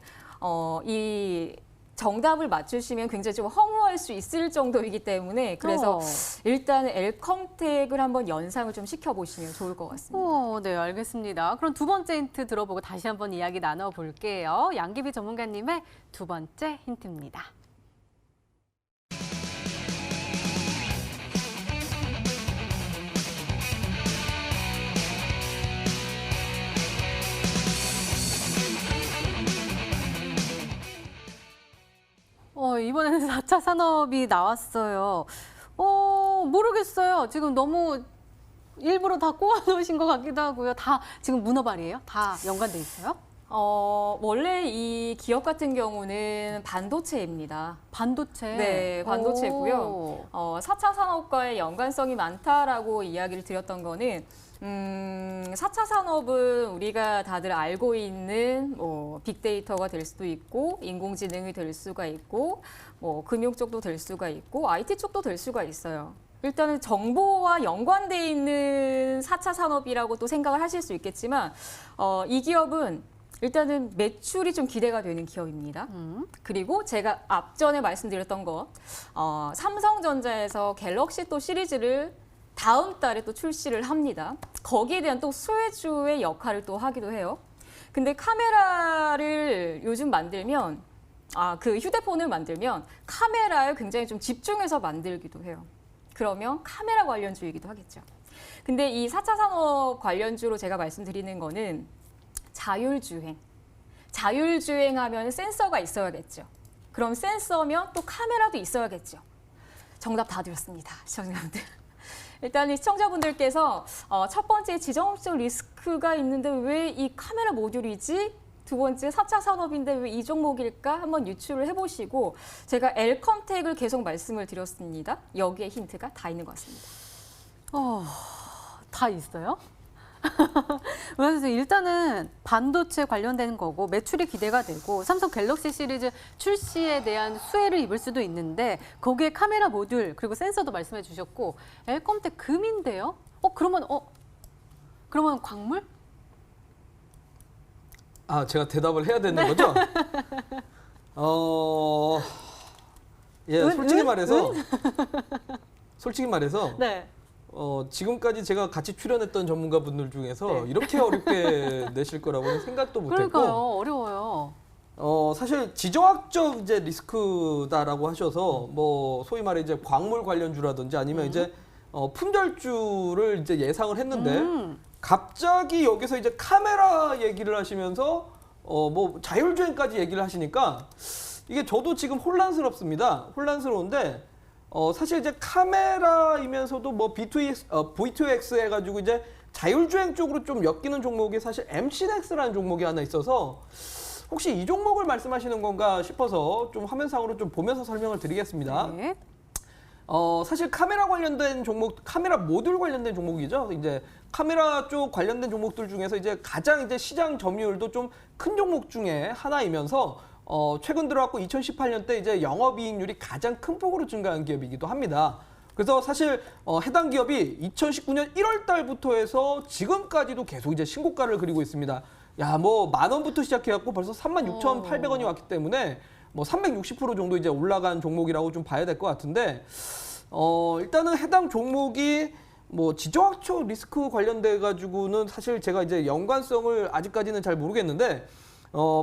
Speaker 3: 이 정답을 맞추시면 굉장히 좀 허무할 수 있을 정도이기 때문에 그래서 일단 엘컴텍을 한번 연상을 좀 시켜보시면 좋을 것 같습니다.
Speaker 1: 네, 알겠습니다. 그럼 두 번째 힌트 들어보고 다시 한번 이야기 나눠볼게요. 양기비 전문가님의 두 번째 힌트입니다. 이번에는 4차 산업이 나왔어요. 모르겠어요. 지금 너무 일부러 다 꼬아놓으신 것 같기도 하고요. 다 지금 문어발이에요? 다 연관돼 있어요?
Speaker 3: 원래 이 기업 같은 경우는 반도체입니다.
Speaker 1: 반도체?
Speaker 3: 네, 반도체고요. 4차 산업과의 연관성이 많다라고 이야기를 드렸던 거는 4차 산업은 우리가 다들 알고 있는 빅데이터가 될 수도 있고 인공지능이 될 수가 있고 금융 쪽도 될 수가 있고 IT 쪽도 될 수가 있어요. 일단은 정보와 연관돼 있는 4차 산업이라고 또 생각을 하실 수 있겠지만 이 기업은 일단은 매출이 좀 기대가 되는 기업입니다. 그리고 제가 앞전에 말씀드렸던 거 삼성전자에서 갤럭시 또 시리즈를 다음 달에 또 출시를 합니다. 거기에 대한 또 수혜주의 역할을 또 하기도 해요. 근데 카메라를 요즘 만들면 그 휴대폰을 만들면 카메라에 굉장히 좀 집중해서 만들기도 해요. 그러면 카메라 관련주이기도 하겠죠. 근데 이 4차 산업 관련주로 제가 말씀드리는 거는 자율주행. 자율주행하면 센서가 있어야겠죠. 그럼 센서면 또 카메라도 있어야겠죠. 정답 다 드렸습니다, 시청자분들. 일단 이 시청자분들께서 첫 번째 지정학적 리스크가 있는데 왜 이 카메라 모듈이지? 두 번째 4차 산업인데 왜 이 종목일까? 한번 유추를 해보시고 제가 엘컴텍을 계속 말씀을 드렸습니다. 여기에 힌트가 다 있는 것 같습니다.
Speaker 1: 다 있어요? 그래서 일단은 반도체 관련된 거고 매출이 기대가 되고 삼성 갤럭시 시리즈 출시에 대한 수혜를 입을 수도 있는데 거기에 카메라 모듈 그리고 센서도 말씀해 주셨고 엘컴텍 금인데요? 그러면 광물?
Speaker 2: 제가 대답을 해야 되는 거죠? 예, 솔직히 말해서
Speaker 1: 네.
Speaker 2: 지금까지 제가 같이 출연했던 전문가분들 중에서 이렇게 어렵게 내실 거라고는 생각도 못했고.
Speaker 1: 그러니까요, 어려워요.
Speaker 2: 사실 지정학적 이제 리스크다라고 하셔서 뭐 소위 말해 이제 광물 관련주라든지 아니면 이제 품절주를 이제 예상을 했는데 갑자기 여기서 이제 카메라 얘기를 하시면서 뭐 자율주행까지 얘기를 하시니까 이게 저도 지금 혼란스럽습니다. 혼란스러운데. 사실 이제 카메라이면서도 뭐 V2X 해가지고 이제 자율주행 쪽으로 좀 엮이는 종목이 사실 MCDX라는 종목이 하나 있어서 혹시 이 종목을 말씀하시는 건가 싶어서 좀 화면상으로 좀 보면서 설명을 드리겠습니다.
Speaker 1: 네.
Speaker 2: 사실 카메라 관련된 종목, 카메라 모듈 관련된 종목이죠. 이제 카메라 쪽 관련된 종목들 중에서 이제 가장 이제 시장 점유율도 좀 큰 종목 중에 하나이면서 최근 들어왔고 2018년 때 이제 영업이익률이 가장 큰 폭으로 증가한 기업이기도 합니다. 그래서 사실 해당 기업이 2019년 1월 달부터 해서 지금까지도 계속 이제 신고가를 그리고 있습니다. 야, 뭐 10,000원부터 시작해갖고 벌써 36,800원이 왔기 때문에 뭐 360% 정도 이제 올라간 종목이라고 좀 봐야 될 것 같은데 일단은 해당 종목이 뭐 지정학적 리스크 관련돼 가지고는 사실 제가 이제 연관성을 아직까지는 잘 모르겠는데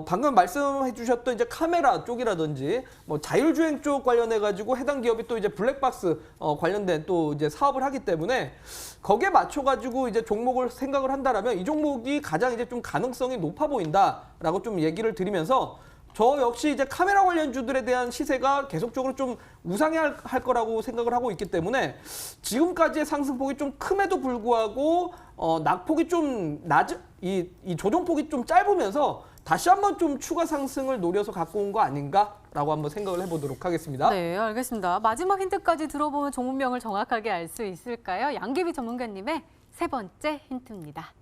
Speaker 2: 방금 말씀해 주셨던 이제 카메라 쪽이라든지 뭐 자율주행 쪽 관련해 가지고 해당 기업이 또 이제 블랙박스 관련된 또 이제 사업을 하기 때문에 거기에 맞춰 가지고 이제 종목을 생각을 한다라면 이 종목이 가장 이제 좀 가능성이 높아 보인다라고 좀 얘기를 드리면서 저 역시 이제 카메라 관련주들에 대한 시세가 계속적으로 좀 우상향할 거라고 생각을 하고 있기 때문에 지금까지의 상승폭이 좀 큼에도 불구하고 낙폭이 좀 이 조정폭이 좀 짧으면서 다시 한번 좀 추가 상승을 노려서 갖고 온 거 아닌가라고 한번 생각을 해보도록 하겠습니다.
Speaker 1: 네, 알겠습니다. 마지막 힌트까지 들어보면 종목명을 정확하게 알 수 있을까요? 양기비 전문가님의 세 번째 힌트입니다.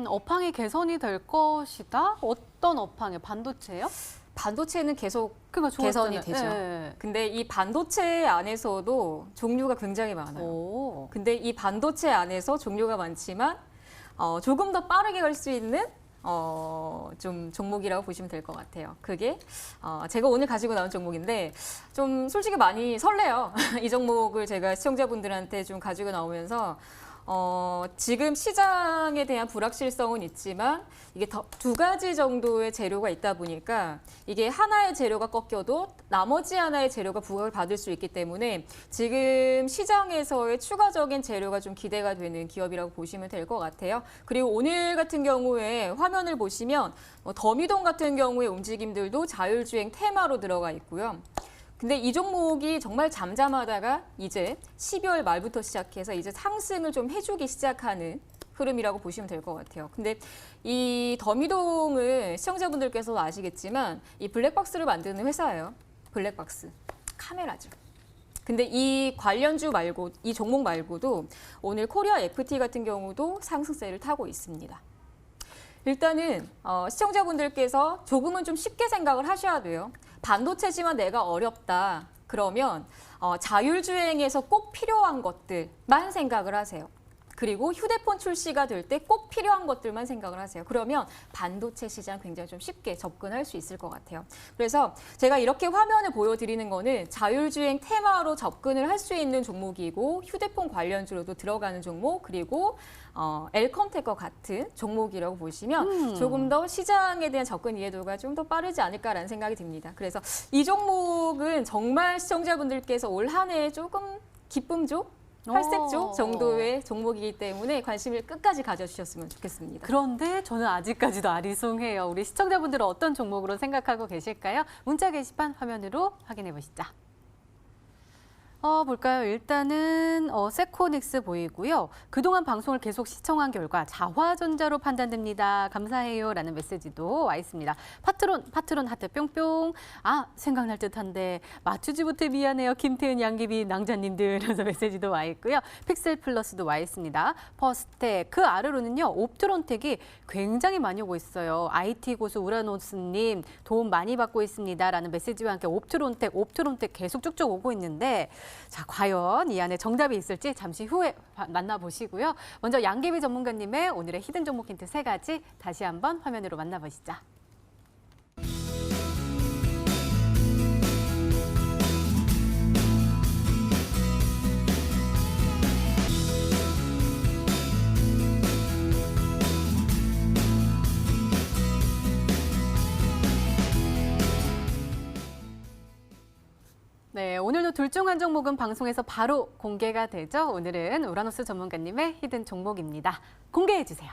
Speaker 1: 업황이 개선이 될 것이다? 어떤 업황이요? 반도체요?
Speaker 3: 반도체는 계속
Speaker 1: 그러니까
Speaker 3: 개선이
Speaker 1: 좋았잖아요.
Speaker 3: 되죠.
Speaker 1: 네.
Speaker 3: 근데 이 반도체 안에서도 종류가 굉장히 많아요.
Speaker 1: 오.
Speaker 3: 근데 이 반도체 안에서 종류가 많지만 조금 더 빠르게 갈 수 있는 좀 종목이라고 보시면 될 것 같아요. 그게 제가 오늘 가지고 나온 종목인데 좀 솔직히 많이 설레요. 이 종목을 제가 시청자분들한테 좀 가지고 나오면서 지금 시장에 대한 불확실성은 있지만 이게 두 가지 정도의 재료가 있다 보니까 이게 하나의 재료가 꺾여도 나머지 하나의 재료가 부각을 받을 수 있기 때문에 지금 시장에서의 추가적인 재료가 좀 기대가 되는 기업이라고 보시면 될 것 같아요. 그리고 오늘 같은 경우에 화면을 보시면 더미동 같은 경우에 움직임들도 자율주행 테마로 들어가 있고요. 근데 이 종목이 정말 잠잠하다가 이제 12월 말부터 시작해서 이제 상승을 좀 해주기 시작하는 흐름이라고 보시면 될 것 같아요. 근데 이 더미동은 시청자분들께서도 아시겠지만 이 블랙박스를 만드는 회사예요. 블랙박스. 카메라죠. 근데 이 관련주 말고, 이 종목 말고도 오늘 코리아 FT 같은 경우도 상승세를 타고 있습니다. 일단은 시청자분들께서 조금은 좀 쉽게 생각을 하셔야 돼요. 반도체지만 내가 어렵다. 그러면 자율주행에서 꼭 필요한 것들만 생각을 하세요. 그리고 휴대폰 출시가 될 때 꼭 필요한 것들만 생각을 하세요. 그러면 반도체 시장 굉장히 좀 쉽게 접근할 수 있을 것 같아요. 그래서 제가 이렇게 화면을 보여드리는 거는 자율주행 테마로 접근을 할 수 있는 종목이고 휴대폰 관련주로도 들어가는 종목 그리고 엘컴텍과 같은 종목이라고 보시면 조금 더 시장에 대한 접근 이해도가 좀 더 빠르지 않을까라는 생각이 듭니다. 그래서 이 종목은 정말 시청자분들께서 올 한 해 조금 기쁨조? 팔색조 정도의 종목이기 때문에 관심을 끝까지 가져주셨으면 좋겠습니다.
Speaker 1: 그런데 저는 아직까지도 아리송해요. 우리 시청자분들은 어떤 종목으로 생각하고 계실까요? 문자 게시판 화면으로 확인해 보시죠. 볼까요? 일단은 세코닉스 보이고요. 그동안 방송을 계속 시청한 결과 자화전자로 판단됩니다. 감사해요. 라는 메시지도 와 있습니다. 파트론 하트 뿅뿅. 생각날 듯한데 맞추지 못해 미안해요. 김태은, 양귀비, 낭자님들. 이러면서 메시지도 와 있고요. 픽셀 플러스도 와 있습니다. 퍼스텍. 그 아래로는요. 옵트론텍이 굉장히 많이 오고 있어요. IT 고수 우라노스님 도움 많이 받고 있습니다. 라는 메시지와 함께 옵트론텍 계속 쭉쭉 오고 있는데 자, 과연 이 안에 정답이 있을지 잠시 후에 만나보시고요. 먼저 양귀비 전문가님의 오늘의 히든 종목 힌트 3가지 다시 한번 화면으로 만나보시죠. 네, 오늘도 둘 중 한 종목은 방송에서 바로 공개가 되죠. 오늘은 우라노스 전문가님의 히든 종목입니다. 공개해 주세요.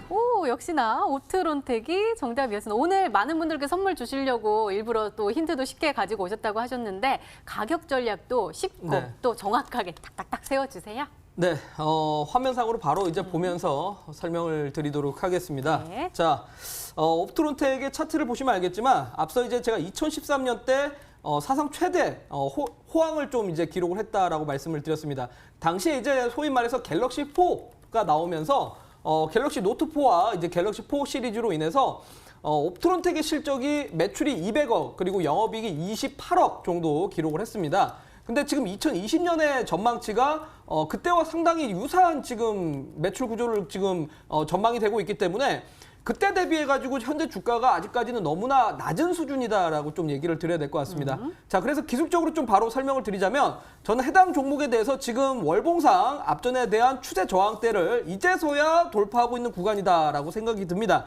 Speaker 1: 오, 역시나 옵트론텍이 정답이었습니다. 오늘 많은 분들께 선물 주시려고 일부러 또 힌트도 쉽게 가지고 오셨다고 하셨는데 가격 전략도 쉽고
Speaker 2: 네.
Speaker 1: 또 정확하게 탁탁탁 세워주세요.
Speaker 2: 네, 화면상으로 바로 이제 보면서 설명을 드리도록 하겠습니다.
Speaker 1: 네.
Speaker 2: 자, 옵트론텍의 차트를 보시면 알겠지만 앞서 이제 제가 2013년 때 사상 최대 호황을 좀 이제 기록을 했다라고 말씀을 드렸습니다. 당시에 이제 소위 말해서 갤럭시 4가 나오면서 갤럭시 노트 4와 이제 갤럭시 4 시리즈로 인해서 옵트론텍의 실적이 매출이 200억 그리고 영업이익이 28억 정도 기록을 했습니다. 근데 지금 2020년의 전망치가 그때와 상당히 유사한 지금 매출 구조를 지금 전망이 되고 있기 때문에 그때 대비해가지고 현재 주가가 아직까지는 너무나 낮은 수준이다라고 좀 얘기를 드려야 될 것 같습니다. 자, 그래서 기술적으로 좀 바로 설명을 드리자면 저는 해당 종목에 대해서 지금 월봉상 앞전에 대한 추세 저항대를 이제서야 돌파하고 있는 구간이다라고 생각이 듭니다.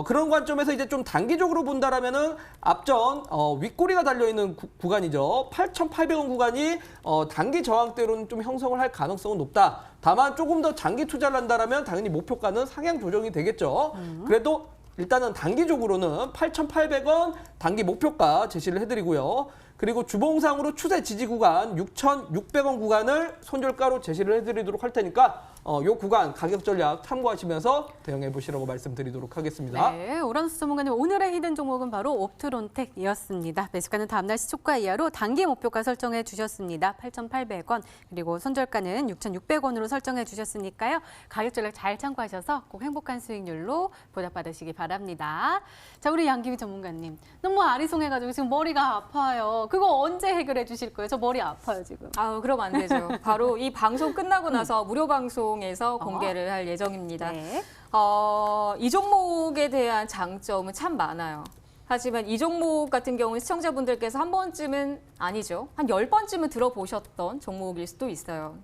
Speaker 2: 그런 관점에서 이제 좀 단기적으로 본다라면은 앞전 윗꼬리가 달려있는 구간이죠. 8,800원 구간이 단기 저항대로는 좀 형성을 할 가능성은 높다. 다만 조금 더 장기 투자를 한다라면 당연히 목표가는 상향 조정이 되겠죠. 그래도 일단은 단기적으로는 8,800원 단기 목표가 제시를 해드리고요. 그리고 주봉상으로 추세 지지 구간 6,600원 구간을 손절가로 제시를 해드리도록 할 테니까 요 구간 가격 전략 참고하시면서 대응해 보시라고 말씀드리도록 하겠습니다.
Speaker 1: 네, 오라노스 전문가님 오늘의 히든 종목은 바로 옵트론텍이었습니다. 매수가는 다음날 시초가 이하로 단기 목표가 설정해 주셨습니다. 8,800원 그리고 손절가는 6,600원으로 설정해 주셨으니까요. 가격 전략 잘 참고하셔서 꼭 행복한 수익률로 보답받으시기 바랍니다. 자, 우리 양귀비 전문가님 너무 아리송해가지고 지금 머리가 아파요. 그거 언제 해결해 주실 거예요? 저 머리 아파요 지금.
Speaker 3: 그럼 안 되죠. 바로 이 방송 끝나고 나서 무료 방송에서 공개를 할 예정입니다.
Speaker 1: 네.
Speaker 3: 이 종목에 대한 장점은 참 많아요. 하지만 이 종목 같은 경우는 시청자분들께서 한 번쯤은 아니죠. 한 10번쯤은 들어보셨던 종목일 수도 있어요.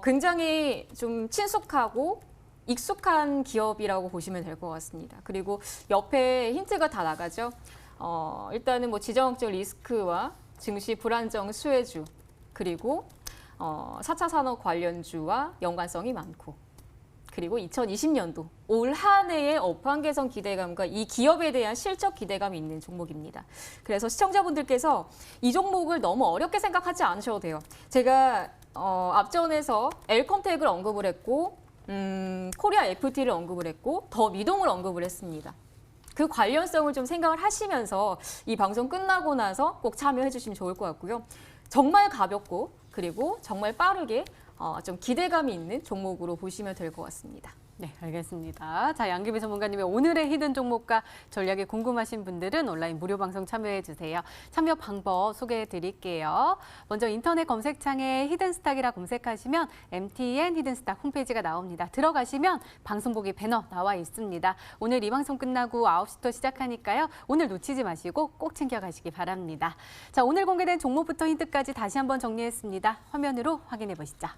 Speaker 3: 굉장히 좀 친숙하고 익숙한 기업이라고 보시면 될 것 같습니다. 그리고 옆에 힌트가 다 나가죠. 일단은 뭐 지정학적 리스크와 증시 불안정 수혜주 그리고 4차 산업 관련주와 연관성이 많고 그리고 2020년도 올 한 해의 업황 개선 기대감과 이 기업에 대한 실적 기대감이 있는 종목입니다. 그래서 시청자분들께서 이 종목을 너무 어렵게 생각하지 않으셔도 돼요. 제가 앞전에서 엘컴텍을 언급을 했고 코리아 FT를 언급을 했고 더 미동을 언급을 했습니다. 그 관련성을 좀 생각을 하시면서 이 방송 끝나고 나서 꼭 참여해 주시면 좋을 것 같고요. 정말 가볍고 그리고 정말 빠르게 좀 기대감이 있는 종목으로 보시면 될 것 같습니다.
Speaker 1: 네, 알겠습니다. 자, 양기비 전문가님의 오늘의 히든 종목과 전략이 궁금하신 분들은 온라인 무료 방송 참여해 주세요. 참여 방법 소개해 드릴게요. 먼저 인터넷 검색창에 히든스탁이라 검색하시면 MTN 히든스탁 홈페이지가 나옵니다. 들어가시면 방송 보기 배너 나와 있습니다. 오늘 이 방송 끝나고 9시부터 시작하니까요. 오늘 놓치지 마시고 꼭 챙겨가시기 바랍니다. 자, 오늘 공개된 종목부터 힌트까지 다시 한번 정리했습니다. 화면으로 확인해 보시죠.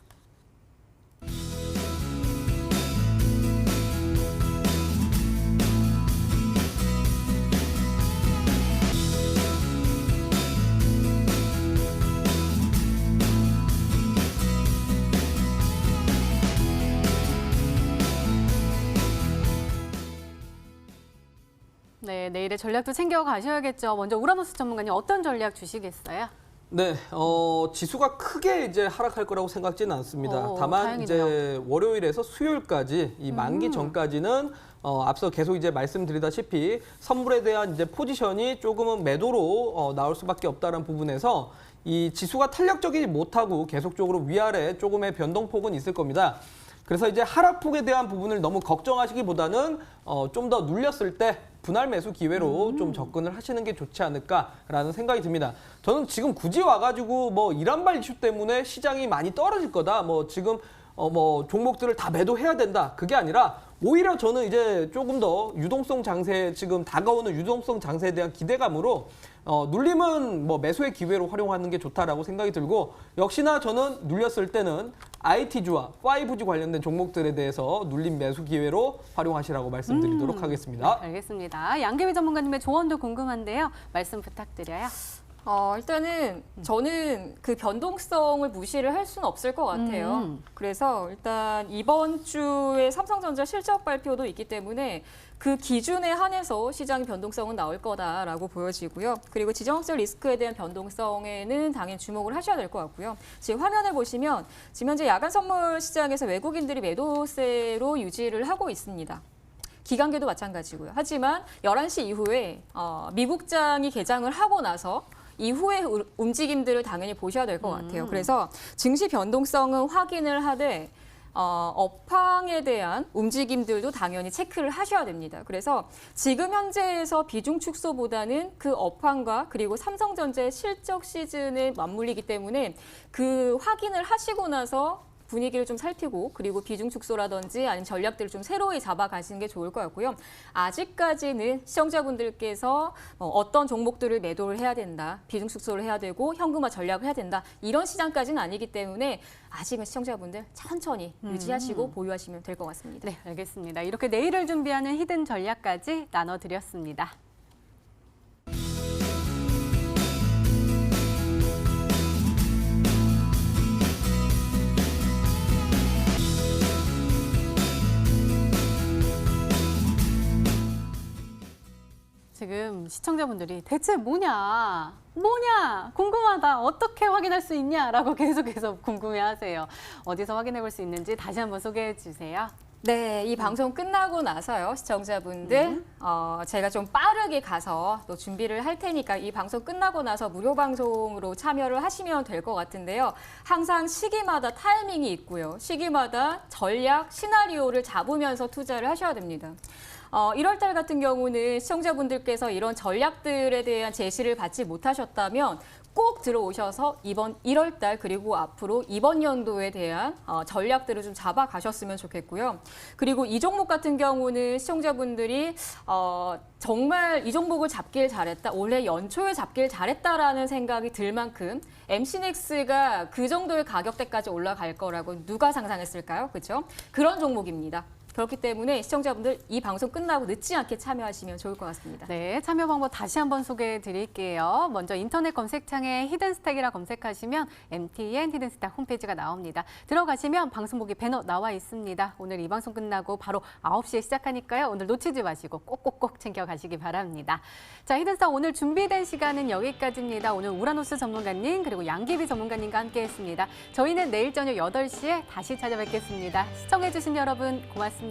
Speaker 1: 네, 내일의 전략도 챙겨가셔야겠죠. 먼저 우라노스 전문가님 어떤 전략 주시겠어요?
Speaker 2: 네, 지수가 크게 이제 하락할 거라고 생각지는 않습니다. 다만
Speaker 1: 다행이네요.
Speaker 2: 이제 월요일에서 수요일까지 이 만기 전까지는 앞서 계속 이제 말씀드리다시피 선물에 대한 이제 포지션이 조금은 매도로 나올 수밖에 없다는 부분에서 이 지수가 탄력적이지 못하고 계속적으로 위아래 조금의 변동폭은 있을 겁니다. 그래서 이제 하락폭에 대한 부분을 너무 걱정하시기보다는 좀 더 눌렸을 때 분할 매수 기회로 좀 접근을 하시는 게 좋지 않을까라는 생각이 듭니다. 저는 지금 굳이 와가지고 뭐 이란발 이슈 때문에 시장이 많이 떨어질 거다. 뭐 지금 뭐 종목들을 다 매도해야 된다. 그게 아니라 오히려 저는 이제 조금 더 유동성 장세, 지금 다가오는 유동성 장세에 대한 기대감으로 눌림은 뭐 매수의 기회로 활용하는 게 좋다라고 생각이 들고, 역시나 저는 눌렸을 때는 IT주와 5G 관련된 종목들에 대해서 눌림 매수 기회로 활용하시라고 말씀드리도록 하겠습니다.
Speaker 1: 네, 알겠습니다. 양계비 전문가님의 조언도 궁금한데요. 말씀 부탁드려요.
Speaker 3: 일단은 저는 그 변동성을 무시를 할 수는 없을 것 같아요. 그래서 일단 이번 주에 삼성전자 실적 발표도 있기 때문에 그 기준에 한해서 시장의 변동성은 나올 거다라고 보여지고요. 그리고 지정학적 리스크에 대한 변동성에는 당연히 주목을 하셔야 될 것 같고요. 지금 화면을 보시면 지금 현재 야간 선물 시장에서 외국인들이 매도세로 유지를 하고 있습니다. 기관계도 마찬가지고요. 하지만 11시 이후에 미국장이 개장을 하고 나서 이후의 움직임들을 당연히 보셔야 될 것 같아요. 그래서 증시 변동성은 확인을 하되 업황에 대한 움직임들도 당연히 체크를 하셔야 됩니다. 그래서 지금 현재에서 비중 축소보다는 그 업황과 그리고 삼성전자의 실적 시즌에 맞물리기 때문에 그 확인을 하시고 나서 분위기를 좀 살피고 그리고 비중 축소라든지 아니면 전략들을 좀 새로이 잡아가시는 게 좋을 것 같고요. 아직까지는 시청자분들께서 어떤 종목들을 매도를 해야 된다, 비중 축소를 해야 되고 현금화 전략을 해야 된다, 이런 시장까지는 아니기 때문에 아직은 시청자분들 천천히 유지하시고 보유하시면 될 것 같습니다.
Speaker 1: 네, 알겠습니다. 이렇게 내일을 준비하는 히든 전략까지 나눠드렸습니다. 지금 시청자분들이 대체 뭐냐 궁금하다, 어떻게 확인할 수 있냐라고 계속해서 궁금해하세요. 어디서 확인해 볼 수 있는지 다시 한번 소개해 주세요.
Speaker 3: 네, 이 방송 끝나고 나서요, 시청자분들, 제가 좀 빠르게 가서 또 준비를 할 테니까 이 방송 끝나고 나서 무료 방송으로 참여를 하시면 될 것 같은데요. 항상 시기마다 타이밍이 있고요. 시기마다 전략, 시나리오를 잡으면서 투자를 하셔야 됩니다. 1월 달 같은 경우는 시청자분들께서 이런 전략들에 대한 제시를 받지 못하셨다면 꼭 들어오셔서 이번 1월 달 그리고 앞으로 이번 연도에 대한 전략들을 좀 잡아가셨으면 좋겠고요. 그리고 이 종목 같은 경우는 시청자분들이 정말 이 종목을 잡길 잘했다, 올해 연초에 잡길 잘했다라는 생각이 들 만큼 MC넥스가 그 정도의 가격대까지 올라갈 거라고 누가 상상했을까요? 그렇죠? 그런 종목입니다. 그렇기 때문에 시청자분들 이 방송 끝나고 늦지 않게 참여하시면 좋을 것 같습니다.
Speaker 1: 네, 참여 방법 다시 한번 소개해 드릴게요. 먼저 인터넷 검색창에 히든스탁이라 검색하시면 MTN 히든스탁 홈페이지가 나옵니다. 들어가시면 방송 보기 배너 나와 있습니다. 오늘 이 방송 끝나고 바로 9시에 시작하니까요. 오늘 놓치지 마시고 꼭꼭꼭 챙겨가시기 바랍니다. 자, 히든스탁 오늘 준비된 시간은 여기까지입니다. 오늘 우라노스 전문가님 그리고 양기비 전문가님과 함께했습니다. 저희는 내일 저녁 8시에 다시 찾아뵙겠습니다. 시청해주신 여러분 고맙습니다.